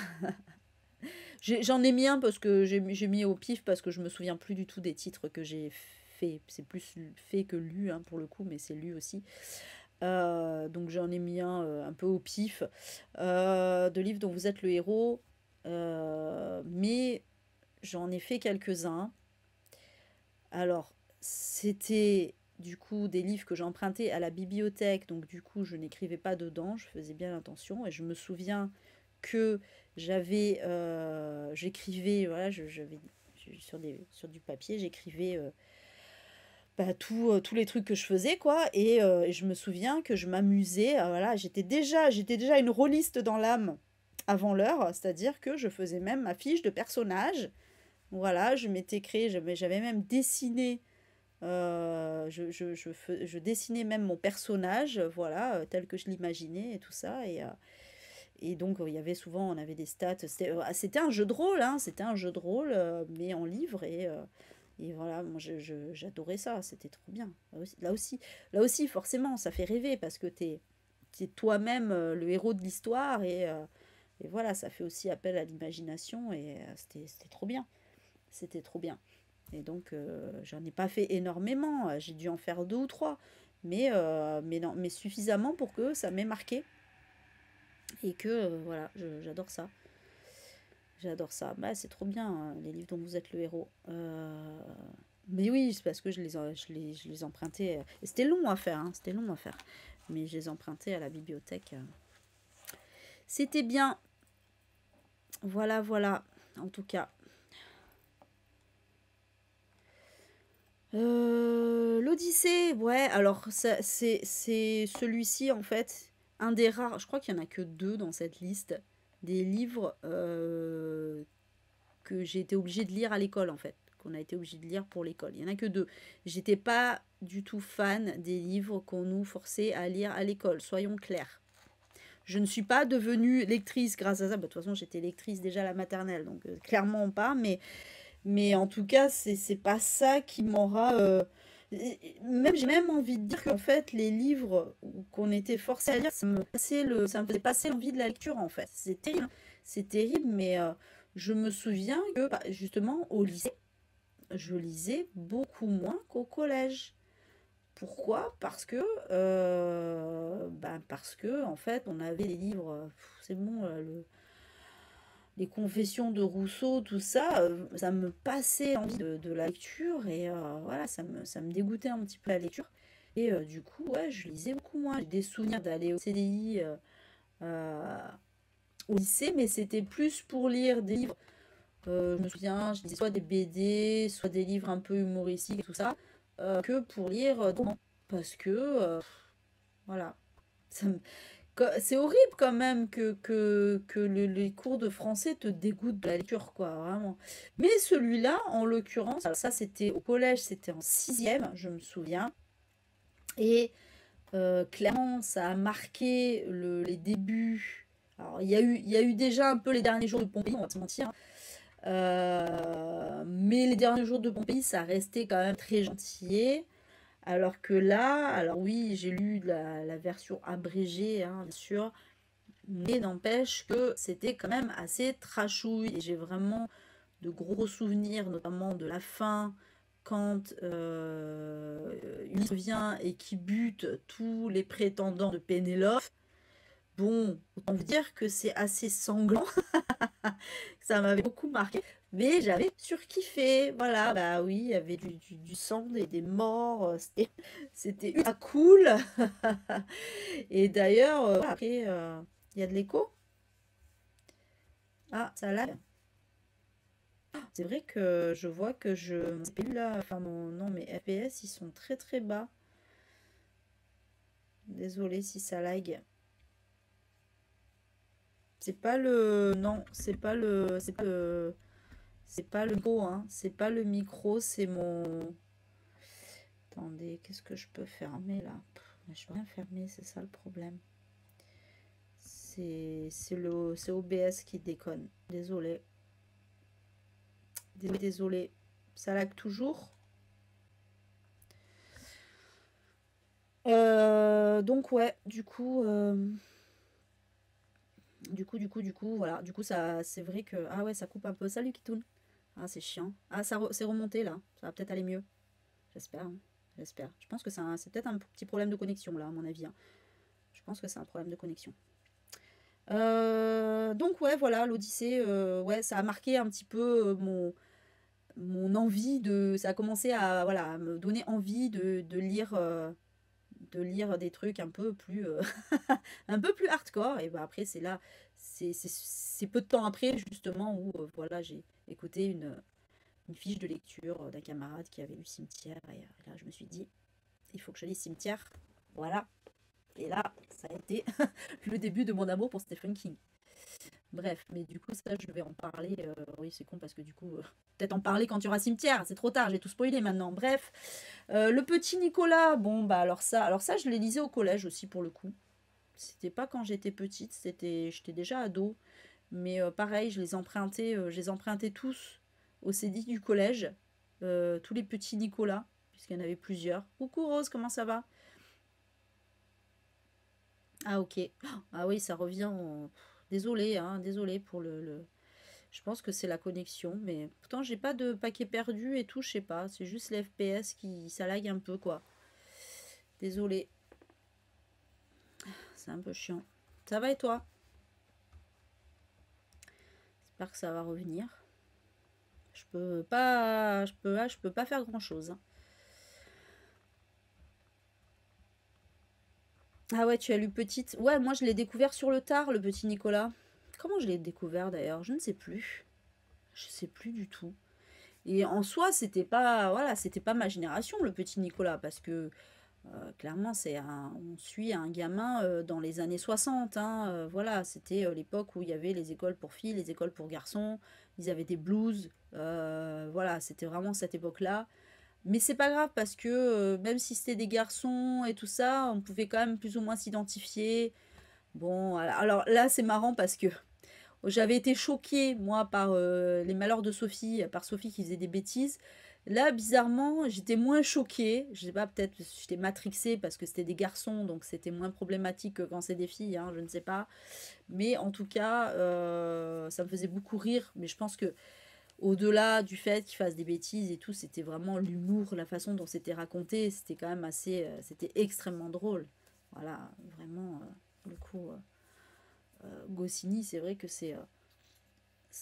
J'en ai mis un parce que j'ai mis au pif parce que je me souviens plus du tout des titres que j'ai fait. C'est plus fait que lu, hein, pour le coup, mais c'est lu aussi. Donc j'en ai mis un peu au pif, de livres dont vous êtes le héros. Mais j'en ai fait quelques-uns. Alors, c'était du coup des livres que j'empruntais à la bibliothèque, donc du coup je n'écrivais pas dedans, je faisais bien l'intention, et je me souviens que j'écrivais, voilà, sur du papier, j'écrivais bah, tous les trucs que je faisais, quoi, et je me souviens que je m'amusais, voilà, j'étais déjà une rôliste dans l'âme avant l'heure, c'est-à-dire que je faisais même ma fiche de personnage, voilà, je m'étais créé, j'avais même dessiné, je dessinais même mon personnage, voilà, tel que je l'imaginais et tout ça. Et donc, il y avait souvent, on avait des stats. C'était un jeu de rôle, hein, c'était un jeu de rôle, mais en livre. Et voilà, moi, j'adorais ça, c'était trop bien. Là aussi, forcément, ça fait rêver parce que t'es toi-même le héros de l'histoire. Et voilà, ça fait aussi appel à l'imagination. Et c'était trop bien. C'était trop bien. Et donc, j'en ai pas fait énormément. J'ai dû en faire deux ou trois. Mais non, mais suffisamment pour que ça m'ait marqué. Et que, voilà, j'adore ça. J'adore ça. Bah, c'est trop bien, hein, les livres dont vous êtes le héros. Mais oui, c'est parce que je les empruntais. Et c'était long à faire, hein, c'était long à faire. Mais je les empruntais à la bibliothèque. C'était bien. Voilà, voilà. En tout cas. L'Odyssée, ouais, alors c'est celui-ci en fait, un des rares, je crois qu'il y en a que deux dans cette liste, des livres que j'ai été obligée de lire à l'école en fait, qu'on a été obligé de lire pour l'école. Il y en a que deux. J'étais pas du tout fan des livres qu'on nous forçait à lire à l'école, soyons clairs. Je ne suis pas devenue lectrice grâce à ça. Bah, de toute façon, j'étais lectrice déjà à la maternelle, donc clairement pas. Mais en tout cas, c'est pas ça qui m'aura. Même, j'ai même envie de dire qu'en fait, les livres qu'on était forcés à lire, ça me faisait passer l'envie de la lecture, en fait. C'est terrible. C'est terrible, mais je me souviens que, bah, justement, au lycée, je lisais beaucoup moins qu'au collège. Pourquoi? Parce que, en fait, on avait des livres, c'est bon, les confessions de Rousseau, tout ça, ça me passait envie de la lecture et voilà, ça me dégoûtait un petit peu la lecture. Et du coup, ouais, je lisais beaucoup moins. J'ai des souvenirs d'aller au CDI, euh, au lycée, mais c'était plus pour lire des livres. Je me souviens, je lisais soit des BD, soit des livres un peu humoristiques et tout ça, que pour lire des romans. Parce que, voilà, ça me, c'est horrible quand même que les cours de français te dégoûtent de la lecture, quoi, vraiment. Mais celui-là, en l'occurrence, alors ça c'était au collège, c'était en sixième, je me souviens. Et clairement, ça a marqué les débuts. Alors, il y a eu déjà un peu les derniers jours de Pompéi, on va pas se mentir, hein. Mais les derniers jours de Pompéi, ça restait quand même très gentil. Alors que là, alors oui, j'ai lu la version abrégée, hein, bien sûr. Mais n'empêche que c'était quand même assez trashouille. Et j'ai vraiment de gros souvenirs, notamment de la fin, quand il vient et qui bute tous les prétendants de Pénélope. Bon, autant vous dire que c'est assez sanglant. Ça m'avait beaucoup marqué. Mais j'avais surkiffé. Voilà, bah oui, il y avait du sang, des morts. C'était ultra cool. Et d'ailleurs, voilà, après, il y a de l'écho. Ah, ça lag. C'est vrai que je vois que mon CPU là, enfin non, mes FPS ils sont très très bas. Désolée si ça lag. C'est pas le... Non, c'est pas le... C'est pas le micro, hein. C'est pas le micro, c'est mon... Attendez, qu'est-ce que je peux fermer là? Mais je peux rien fermer, c'est ça le problème. C'est OBS qui déconne. Désolé. Désolé. Ça lag toujours. Donc ouais, du coup, voilà. Du coup, ça, c'est vrai que... Ah ouais, ça coupe un peu. Salut Kitoun. Ah, c'est chiant. Ah, c'est remonté là. Ça va peut-être aller mieux. J'espère, hein. J'espère. Je pense que c'est peut-être un petit problème de connexion là, à mon avis, hein. Je pense que c'est un problème de connexion. Donc ouais, voilà, l'Odyssée, ouais, ça a marqué un petit peu mon envie de... Ça a commencé à, voilà, à me donner envie de lire des trucs un peu plus, un peu plus hardcore. Et ben après, c'est là, c'est peu de temps après, justement, où voilà, j'ai écouté une fiche de lecture d'un camarade qui avait lu Cimetière. Et là, je me suis dit, il faut que je lise Cimetière. Voilà. Et là, ça a été le début de mon amour pour Stephen King. Bref, mais du coup, ça, je vais en parler. Oui, c'est con parce que du coup, peut-être en parler quand tu auras Cimetière. C'est trop tard, j'ai tout spoilé maintenant. Bref, le petit Nicolas, bon, bah alors ça, je l'ai lisé au collège aussi pour le coup. C'était pas quand j'étais petite, j'étais déjà ado. Mais pareil, je les empruntais tous au CEDI du collège. Tous les petits Nicolas, puisqu'il y en avait plusieurs. Coucou Rose, comment ça va? Ah ok. Ah oui, ça revient. Désolé, hein, désolé pour Je pense que c'est la connexion, mais pourtant j'ai pas de paquet perdu et tout, je sais pas. C'est juste les FPS qui ça lag un peu quoi. Désolé, c'est un peu chiant. Ça va et toi? J'espère que ça va revenir. Je peux pas faire grand chose, hein. Ah ouais, tu as lu Petite. Ouais, moi je l'ai découvert sur le tard, le petit Nicolas. Comment je l'ai découvert d'ailleurs? Je ne sais plus. Je sais plus du tout. Et en soi, c'était pas, voilà, c'était pas ma génération, le petit Nicolas, parce que clairement, on suit un gamin dans les années 60, hein, voilà, c'était l'époque où il y avait les écoles pour filles, les écoles pour garçons, ils avaient des blues, voilà, c'était vraiment cette époque-là. Mais c'est pas grave parce que même si c'était des garçons et tout ça, on pouvait quand même plus ou moins s'identifier. Bon, alors là, c'est marrant parce que j'avais été choquée, moi, par les malheurs de Sophie, par Sophie qui faisait des bêtises. Là, bizarrement, j'étais moins choquée. Je sais pas, peut-être j'étais matrixée parce que c'était des garçons, donc c'était moins problématique que quand c'est des filles, hein, je ne sais pas. Mais en tout cas, ça me faisait beaucoup rire. Mais je pense que au-delà du fait qu'ils fassent des bêtises et tout, c'était vraiment l'humour, la façon dont c'était raconté. C'était quand même assez... c'était extrêmement drôle. Voilà, vraiment, le coup... Goscinny, c'est vrai que c'est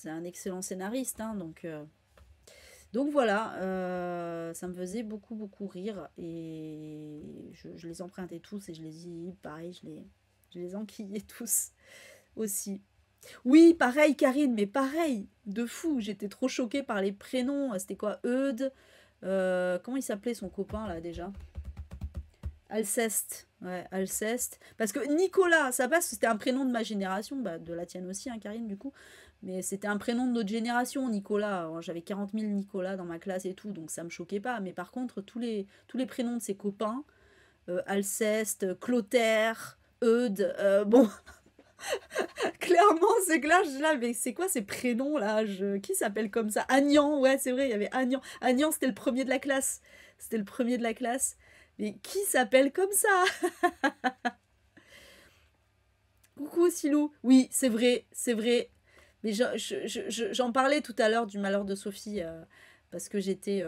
un excellent scénariste, hein, donc voilà, ça me faisait beaucoup beaucoup rire et je les empruntais tous et je les ai, pareil, je les enquillais tous aussi. Oui, pareil, Karine, mais pareil, de fou, j'étais trop choquée par les prénoms. C'était quoi, Eudes? Comment il s'appelait son copain là déjà? Alceste, ouais, Alceste. Parce que Nicolas, ça passe, c'était un prénom de ma génération, bah, de la tienne aussi, hein, Karine, du coup. Mais c'était un prénom de notre génération, Nicolas. Alors, j'avais 40 000 Nicolas dans ma classe et tout, donc ça me choquait pas. Mais par contre, tous les prénoms de ses copains, Alceste, Clotaire, Eudes, bon, clairement, c'est clair, je suis là, mais c'est quoi ces prénoms là? Qui s'appelle comme ça? Agnan, ouais, c'est vrai, il y avait Agnan. Agnan, c'était le premier de la classe. C'était le premier de la classe. Mais qui s'appelle comme ça? Coucou Silou. Oui, c'est vrai, c'est vrai. Mais j'en parlais tout à l'heure du malheur de Sophie, parce que j'étais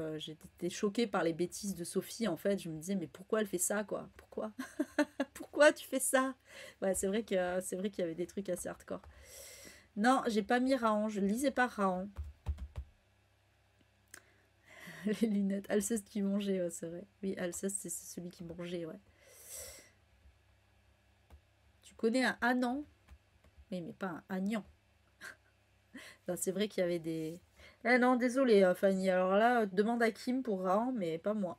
choquée par les bêtises de Sophie, en fait. Je me disais, mais pourquoi elle fait ça, quoi? Pourquoi? Pourquoi tu fais ça? Ouais, c'est vrai qu'il y avait des trucs assez hardcore. Non, j'ai pas mis Raon, je lisais pas Raon. Les lunettes. Alceste qui mangeait, ouais, c'est vrai. Oui, Alceste, c'est celui qui mangeait, ouais. Tu connais un Anan? Oui, mais pas un Agnan. Enfin, c'est vrai qu'il y avait des... Eh non, désolé, Fanny. Alors là, demande à Kim pour Raon, mais pas moi.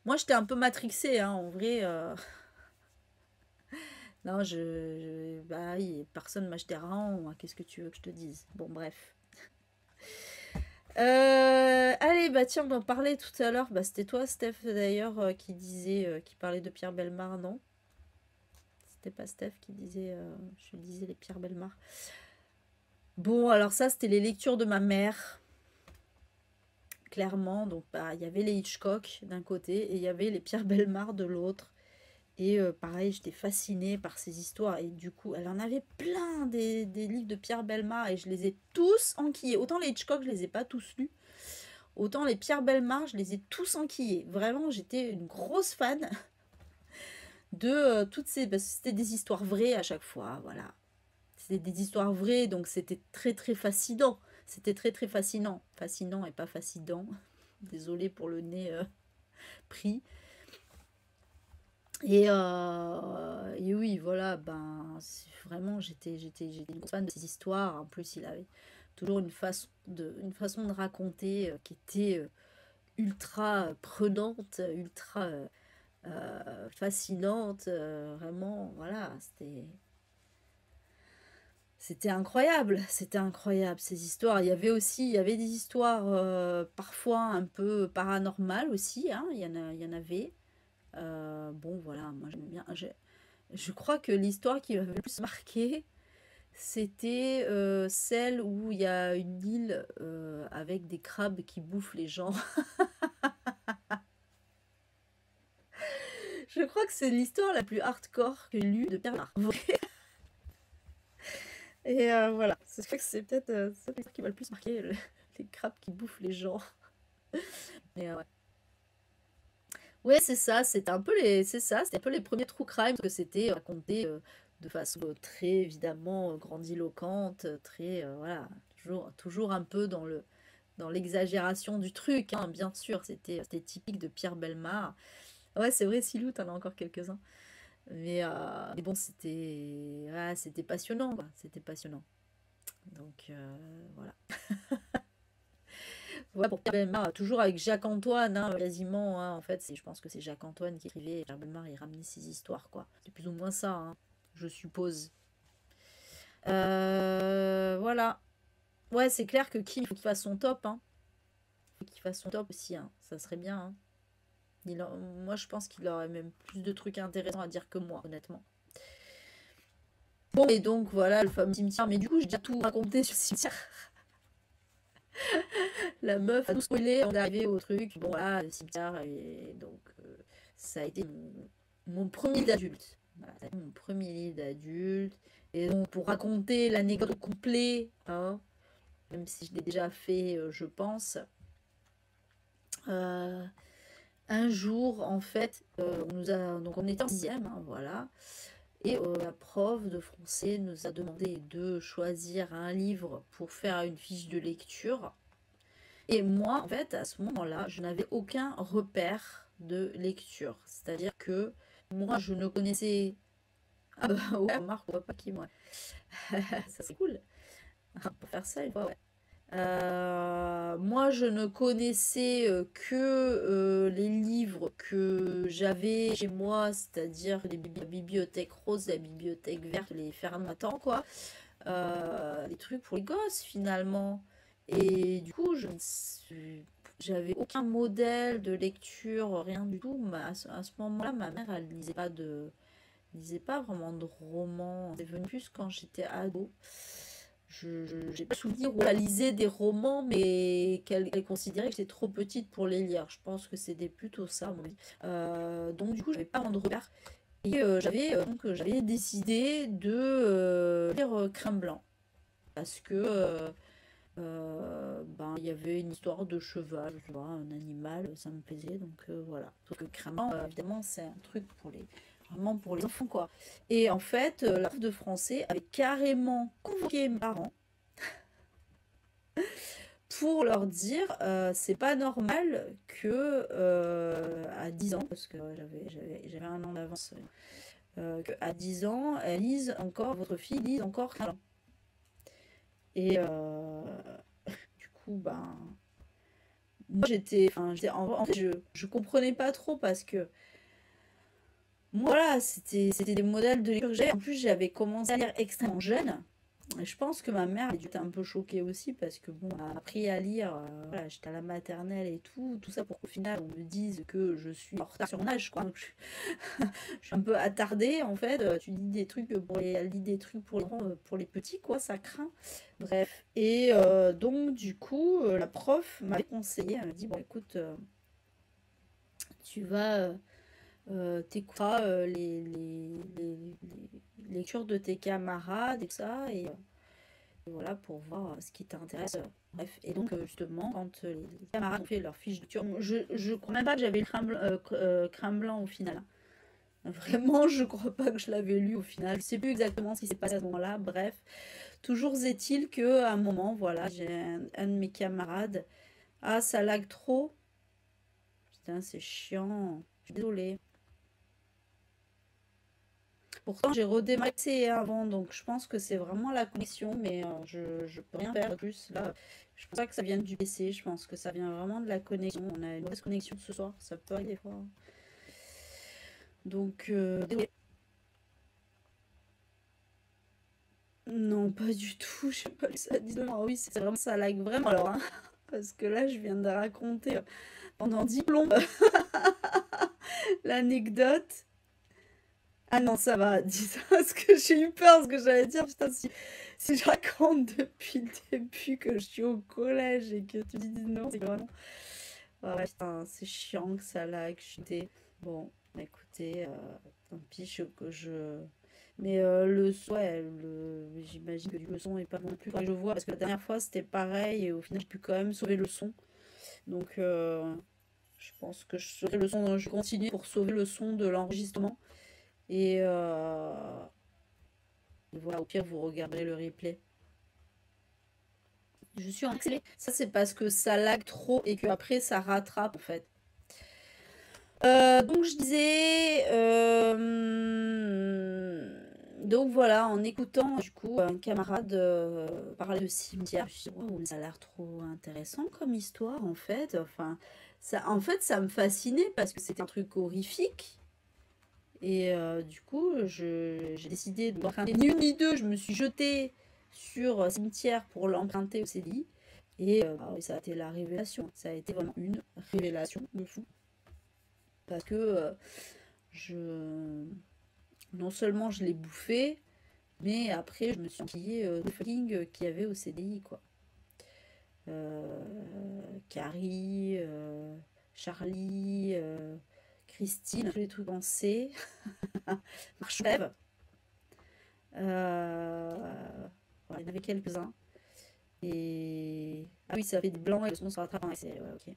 Moi, j'étais un peu matrixée, hein, en vrai. Non, bah oui, personne m'achètera, moi, qu'est-ce que tu veux que je te dise? Bon, bref. Allez, bah tiens, on en parlait tout à l'heure. Bah, c'était toi, Steph, d'ailleurs, qui disait, qui parlait de Pierre Bellemare, non? C'était pas Steph qui disait, je disais les Pierre Bellemare. Bon, alors ça, c'était les lectures de ma mère, clairement. Donc, bah, il y avait les Hitchcock d'un côté et il y avait les Pierre Bellemare de l'autre. Et pareil, j'étais fascinée par ces histoires. Et du coup, elle en avait plein des livres de Pierre Bellemare et je les ai tous enquillés. Autant les Hitchcock, je les ai pas tous lus. Autant les Pierre Bellemare, je les ai tous enquillés. Vraiment, j'étais une grosse fan de toutes ces... Parce que c'était des histoires vraies à chaque fois, voilà. C'était des histoires vraies, donc c'était très très fascinant. C'était très très fascinant. Fascinant et pas fascinant. Désolée pour le nez pris. Et oui, voilà, ben, vraiment, j'étais une grosse fan de ces histoires. En plus, il avait toujours une façon de raconter qui était ultra prenante, ultra fascinante. Vraiment, voilà, c'était incroyable ces histoires. Il y avait des histoires parfois un peu paranormales aussi, hein, il y en avait. Bon, voilà, moi j'aime bien. Je crois que l'histoire qui m'avait le plus marqué, c'était celle où il y a une île avec des crabes qui bouffent les gens. Je crois que c'est l'histoire la plus hardcore que j'ai lue de Pierre Bernard. Et voilà, c'est vrai que c'est peut-être ça qui m'a le plus marqué, les crabes qui bouffent les gens. Mais ouais. Ouais, c'est ça, c'était un peu les premiers true crime, parce que c'était raconté de façon très évidemment grandiloquente, très voilà, toujours un peu dans l'exagération du truc, hein, bien sûr, c'était typique de Pierre Bellemare. Ouais, c'est vrai, Silou, t'en as encore quelques-uns. Mais bon, c'était passionnant, quoi. C'était passionnant. Donc voilà. Voilà pour Pierre Bellemare, toujours avec Jacques-Antoine, hein, quasiment, hein, en fait, je pense que c'est Jacques-Antoine qui écrivait, et Pierre Bellemare, il ramenait ses histoires, quoi. C'est plus ou moins ça, hein, je suppose. Voilà. Ouais, c'est clair que Kim, il faut qu'il fasse son top, hein. Il faut qu'il fasse son top aussi, hein. Ça serait bien, hein. Moi, je pense qu'il aurait même plus de trucs intéressants à dire que moi, honnêtement. Bon, et donc, voilà, le fameux cimetière. Mais du coup, j'ai déjà tout raconté sur le cimetière. La meuf a tout spoilé, on est arrivé au truc. Bon, là, le cimetière, et donc, ça a été mon premier livre d'adulte. Voilà, ça a été mon premier livre d'adulte. Et donc, pour raconter l'anecdote complète, hein, même si je l'ai déjà fait, je pense, euh, un jour, en fait, donc on était en sixième, hein, voilà. Et la prof de français nous a demandé de choisir un livre pour faire une fiche de lecture. Et moi, en fait, à ce moment-là, je n'avais aucun repère de lecture. C'est-à-dire que moi, je ne connaissais... Ah bah ouais, Marc, on voit pas qui, moi. Ça, c'est cool. Pour faire ça, une fois, ouais. Moi, je ne connaissais que les livres que j'avais chez moi, c'est-à-dire la bibliothèque rose, la bibliothèque verte, les Fermatans, quoi. Les trucs pour les gosses, finalement. Et du coup, j'avais aucun modèle de lecture, rien du tout. À ce moment-là, ma mère, elle lisait pas vraiment de romans. C'est venu plus quand j'étais ado. J'ai pas souvenir où elle lisait des romans, mais qu'elle considérait que j'étais trop petite pour les lire. Je pense que c'était plutôt ça, à mon avis. Donc du coup, j'avais pas vraiment de repère. Et j'avais décidé de lire Crème Blanc. Parce que ben, il y avait une histoire de cheval, tu vois, un animal, ça me plaisait. Donc voilà. Sauf que Crème Blanc, évidemment, c'est un truc vraiment pour les enfants, quoi. Et en fait, la prof de français avait carrément convoqué mes parents pour leur dire c'est pas normal que à 10 ans, parce que j'avais un an d'avance, qu'à 10 ans, elle lise encore, votre fille lise encore Crayon. Et du coup, ben, moi j'étais, en fait, je comprenais pas trop parce que Voilà, c'était des modèles de lecture que j'avais. En plus, j'avais commencé à lire extrêmement jeune. Et je pense que ma mère a dû être un peu choquée aussi parce que bon, elle m'a appris à lire, voilà, j'étais à la maternelle et tout ça pour qu'au final on me dise que je suis en retard sur mon âge, quoi. Donc, je suis un peu attardée en fait. Tu dis des trucs elle dit des trucs pour les grands, pour les petits, quoi, ça craint. Bref. Et donc du coup, la prof m'avait conseillé, elle m'a dit bon écoute, tu vas t'écouteras les lectures de tes camarades et tout ça, et voilà, pour voir ce qui t'intéresse. Bref, et donc justement, quand les camarades ont fait leur fiche de lecture, je crois même pas que j'avais le crème blanc au final. Vraiment, je crois pas que je l'avais lu au final. Je sais plus exactement ce qui s'est passé à ce moment-là. Bref, toujours est-il que à un moment, voilà, j'ai un de mes camarades. Ah, ça lag trop. Putain, c'est chiant. Je suis désolée. Pourtant, j'ai redémarré avant, donc je pense que c'est vraiment la connexion, mais je peux rien faire de plus. Là, je pense pas que ça vienne du PC, je pense que ça vient vraiment de la connexion. On a une mauvaise connexion ce soir, ça peut arriver des fois. Donc, désolé. Non, pas du tout, je sais pas ça dit non. Ah oui, c'est vraiment ça lag vraiment alors, hein. Parce que là, je viens de raconter pendant 10 plombes l'anecdote. Ah non, ça va, dis ça, parce que j'ai eu peur, parce que j'allais dire, putain, si je raconte depuis le début que je suis au collège et que tu dis non, c'est vraiment... Ouais, putain, c'est chiant que ça lag, chuté. Bon, bah, écoutez, tant pis, que je... Mais le son, ouais, j'imagine que le son est pas non plus... Faudrait que je vois, parce que la dernière fois, c'était pareil, et au final, j'ai pu quand même sauver le son. Donc, je pense que je sauverai le son, je continue pour sauver le son de l'enregistrement. Et voilà, au pire, vous regarderez le replay. Je suis en accéléré. Ça, c'est parce que ça lag trop et que après ça rattrape en fait. Donc je disais, donc voilà, en écoutant du coup un camarade parler de cimetière, je me suis dit, wow, ça a l'air trop intéressant comme histoire en fait. Enfin, en fait, ça me fascinait parce que c'était un truc horrifique. Et du coup, j'ai décidé de l'emprunter ni une ni deux. Je me suis jetée sur Cimetière pour l'emprunter au CDI. Et bah oui, ça a été la révélation. Ça a été vraiment une révélation de fou. Parce que je... non seulement je l'ai bouffé, mais après je me suis enquillée de fucking qu'il y avait au CDI, quoi. Carrie, Charlie, Christine, tous les trucs en C. Marche-rêve. Voilà, il y en avait quelques-uns. Et... Ah oui, ça fait des blancs et le son se rattrape. Ouais, ok.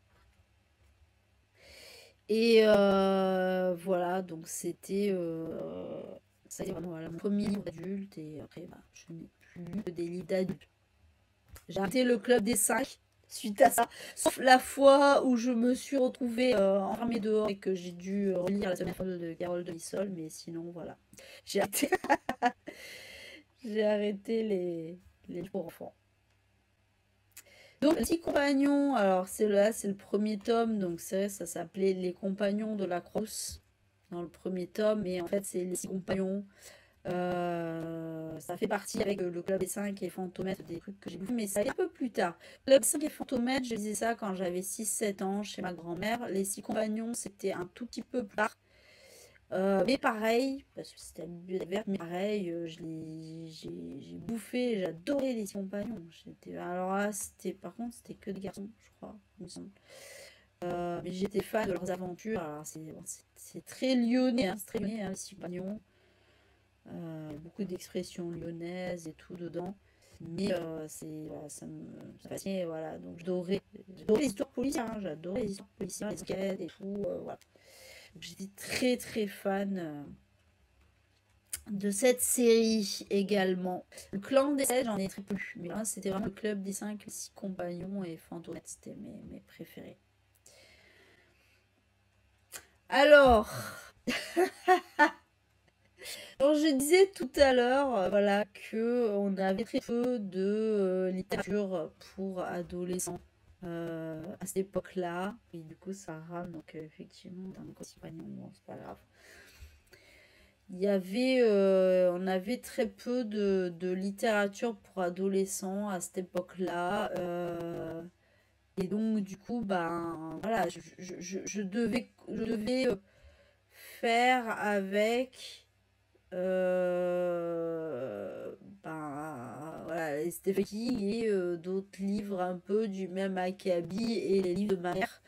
Et voilà, donc c'était... ça a été vraiment voilà, mon premier livre d'adulte. Et après, bah, je n'ai plus lu que des livres d'adultes. J'ai arrêté le club des 5 suite à ça. Sauf la fois où je me suis retrouvée enfermée dehors et que j'ai dû relire la semaine de Carole de Lissol. Mais sinon, voilà. J'ai arrêté, j'ai arrêté les livres pour enfants. Donc, Petit Compagnon, alors c'est le premier tome, donc c'est vrai, ça s'appelait Les Compagnons de la Crosse dans le premier tome, mais en fait c'est les 6 compagnons. Ça fait partie avec le Club des 5 et Fantomètre, des trucs que j'ai bouffé, mais ça allait un peu plus tard. Club des 5 et Fantomètre, je lisais ça quand j'avais 6-7 ans chez ma grand-mère. Les 6 compagnons, c'était un tout petit peu plus tard. Mais pareil, parce que c'était la bibliothèque verte, mais pareil, j'ai bouffé, j'adorais les 6 compagnons. Alors là, par contre, c'était que des garçons, je crois, il me semble. Mais j'étais fan de leurs aventures. Alors c'est très lyonnais, hein, c'est très lyonnais, hein, les 6 compagnons. Beaucoup d'expressions lyonnaises et tout dedans. Mais voilà, ça fascinait, voilà. Donc j'adorais les histoires policières, hein, j'adorais les histoires policières, les enquêtes et tout, voilà. J'étais très très fan de cette série également. Le clan des 7, j'en ai très peu. Mais là, c'était vraiment le club des 5, les 6 compagnons et Fantomètre, c'était mes préférés. Alors, je disais tout à l'heure, voilà, que on avait très peu de littérature pour adolescents à cette époque-là. Et du coup, ça rame, donc effectivement, dans le compagnon, bon, c'est pas grave. on avait très peu de littérature pour adolescents à cette époque-là. Et donc, du coup, ben, voilà, je devais faire avec ben, voilà, les Stephen King et d'autres livres un peu du même acabit et les livres de ma mère.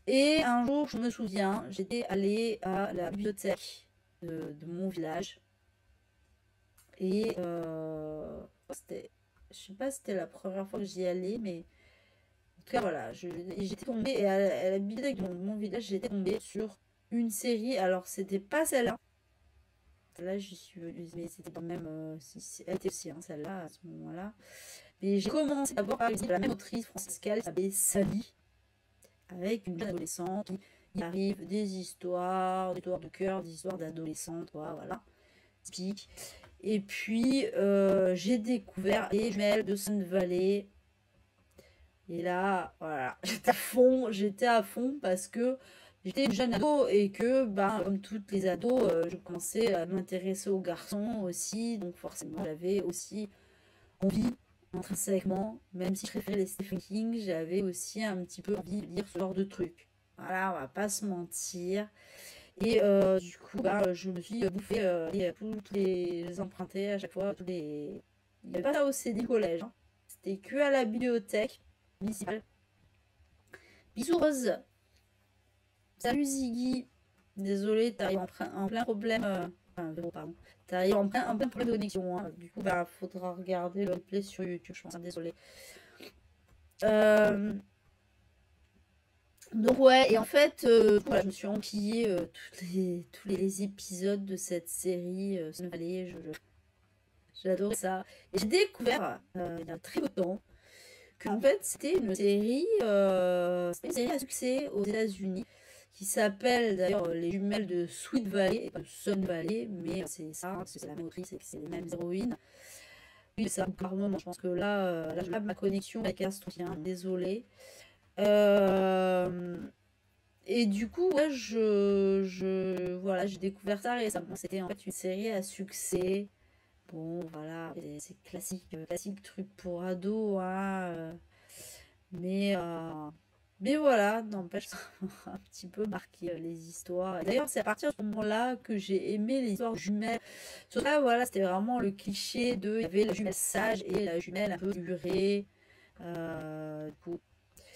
Et un jour, je me souviens, j'étais allée à la bibliothèque de mon village. Et je sais pas si c'était la première fois que j'y allais, mais en tout cas, voilà, j'étais tombée, et à la bibliothèque de mon village, j'étais tombée sur une série. Alors, c'était pas celle-là. Celle-là, j'y suis venue, mais c'était quand même. Elle était aussi, hein, celle-là, à ce moment-là. Mais j'ai commencé d'abord par la même autrice française qu'elle, s'appelait Sally, avec une jeune adolescente qui il arrive des histoires de cœur, des histoires d'adolescentes, voilà. Typique. Et puis, j'ai découvert les jumelles de Sun Valley. Et là, voilà, j'étais à fond parce que j'étais une jeune ado et que, ben, comme toutes les ados, je commençais à m'intéresser aux garçons aussi. Donc, forcément, j'avais aussi envie, intrinsèquement, même si je préférais les Stephen King, j'avais aussi un petit peu envie de lire ce genre de trucs. Voilà, on va pas se mentir. Et du coup, bah, je me suis bouffé tous les empruntés à chaque fois. Il n'y avait pas ça au CD collège, hein. C'était que à la bibliothèque municipale. Bisous Rose. Salut Ziggy. Désolé, t'arrives en plein problème. Pardon. T'arrives en plein problème de connexion, hein. Du coup, bah, faudra regarder le replay sur YouTube, je pense. Désolé. Donc ouais, et en fait, voilà, je me suis enquillée tous les épisodes de cette série Sun Valley. J'adorais ça. Et j'ai découvert, il y a très peu de temps, qu'en fait, c'était une série à succès aux États-Unis, qui s'appelle d'ailleurs les jumelles de Sweet Valley, et pas de Sun Valley, mais c'est ça, hein, parce que c'est la même autrice et que c'est les mêmes héroïnes. Oui, ça par moment, je pense que là, ma connexion avec Astro, désolé. Et du coup, ouais, voilà, j'ai découvert ça récemment. C'était en fait une série à succès. Bon, voilà, c'est classique truc pour ados, hein. Mais, euh, mais voilà, n'empêche, ça m'a un petit peu marqué les histoires. Et d'ailleurs, c'est à partir de ce moment-là que j'ai aimé les histoires jumelles. Sur ça, voilà, c'était vraiment le cliché de, il y avait la jumelle sage et la jumelle un peu durée. Du coup,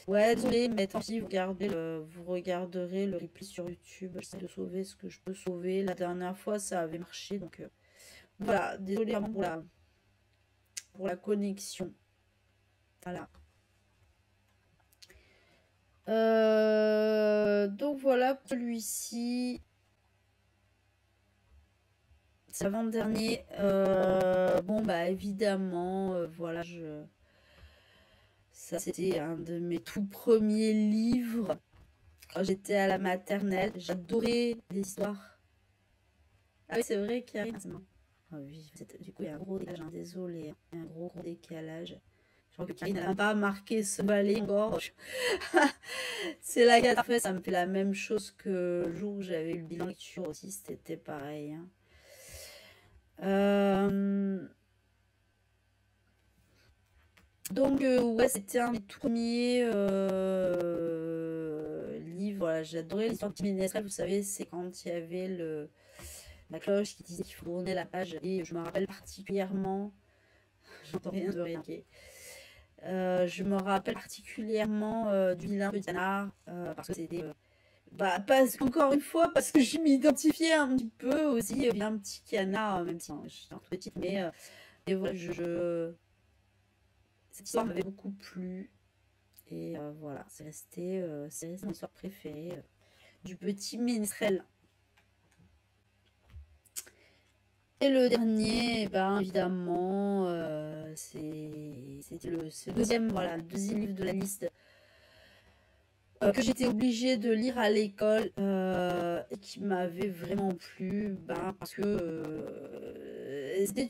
ouais, désolé, mais tant pis, vous regarderez le replay sur YouTube. J'essaie de sauver ce que je peux sauver. La dernière fois, ça avait marché, donc voilà, désolé vraiment pour la connexion. Voilà. Donc voilà pour celui-ci. C'est l'avant-dernier. Bon, bah évidemment, voilà, ça c'était un de mes tout premiers livres. Quand j'étais à la maternelle, j'adorais les histoires. Ah oui, c'est vrai, Karine. Ah oui, du coup, il y a un gros décalage, hein, désolé. Il y a un gros décalage. Je crois que Karine n'a pas marqué ce balai encore. C'est la catastrophe, ça me fait la même chose que le jour où j'avais eu le bilan lecture aussi, c'était pareil, hein. Donc, ouais, c'était un des tout premiers livres. Voilà, j'adorais l'histoire de Petit Ménestrel. Vous savez, c'est quand il y avait la cloche qui disait qu'il faut tourner la page. Et je me rappelle particulièrement. J'entends rien de rien. Okay. Je me rappelle particulièrement du vilain petit canard. Parce que c'était. Encore une fois, parce que je m'identifiais un petit peu aussi bien petit canard, même si je suis toute petite, mais voilà, cette histoire m'avait beaucoup plu. Et voilà, c'est resté mon histoire préférée du petit ménestrel. Et le dernier, ben évidemment, c'était le deuxième livre de la liste que j'étais obligée de lire à l'école et qui m'avait vraiment plu, parce que c'était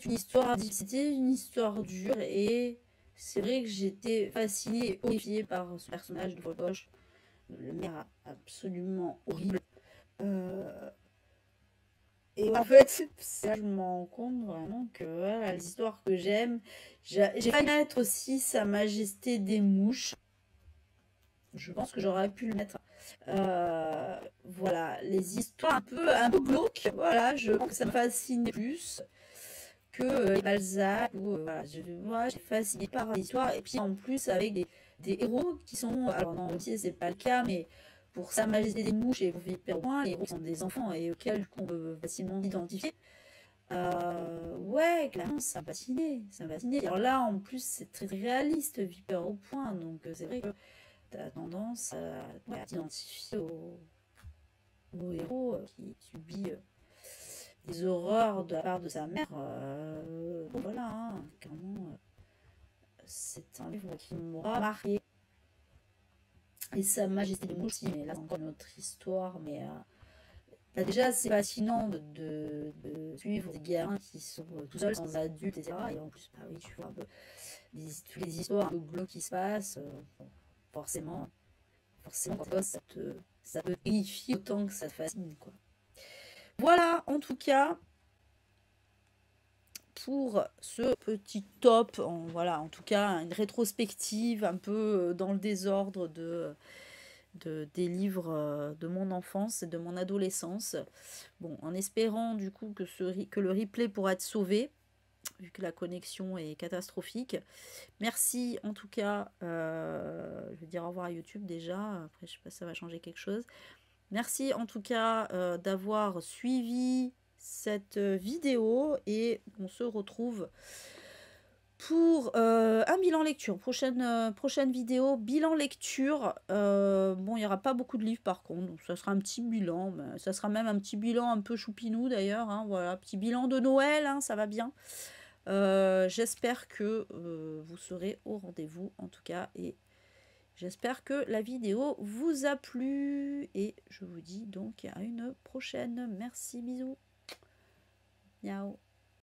une histoire dure et c'est vrai que j'étais fascinée et horrifiée par ce personnage de Poche, le maire absolument horrible. Et en fait, ça, je me rends compte vraiment que voilà, les histoires que j'aime, j'ai failli mettre aussi Sa Majesté des Mouches. Je pense que j'aurais pu le mettre. Voilà, les histoires un peu glauques, voilà, je pense que ça me fascine plus que les Balzac. Ou, voilà, moi, j'ai fasciné par l'histoire. Et puis en plus, avec des héros qui sont. Alors non, aussi, c'est pas le cas, mais pour Sa Majesté des Mouches et pour Philippe Pérouin, les héros sont des enfants et auxquels on peut facilement identifier. Ouais, clairement, ça m'a fasciné. Ça m'a fasciné. Alors là, en plus, c'est très réaliste, Viper au point. Donc, c'est vrai que tu as tendance à t'identifier au héros qui subit des horreurs de la part de sa mère. Bon, voilà, hein, clairement, c'est un livre qui m'aura marqué. Et Sa Majesté des Mouches aussi, mais là, c'est encore une autre histoire. Mais déjà, c'est fascinant de suivre des gamins qui sont tout seuls, sans adultes, etc. Et en plus, bah oui, tu vois un peu toutes les histoires un peu glauques qui se passent. Bon, forcément, quand ça te terrifie autant que ça te fascine, quoi. Voilà, en tout cas, pour ce petit top, voilà, en tout cas, une rétrospective un peu dans le désordre des livres de mon enfance et de mon adolescence. Bon, en espérant du coup que le replay pourra être sauvé, vu que la connexion est catastrophique. Merci en tout cas, je vais dire au revoir à YouTube déjà, après je sais pas si ça va changer quelque chose. Merci en tout cas d'avoir suivi cette vidéo et on se retrouve pour un bilan lecture. Prochaine vidéo, bilan lecture. Bon, il n'y aura pas beaucoup de livres par contre, donc ça sera un petit bilan. Mais ça sera même un petit bilan un peu choupinou d'ailleurs. Hein, voilà, petit bilan de Noël, hein, ça va bien. J'espère que vous serez au rendez-vous en tout cas. Et j'espère que la vidéo vous a plu. Et je vous dis donc à une prochaine. Merci, bisous. Miaou.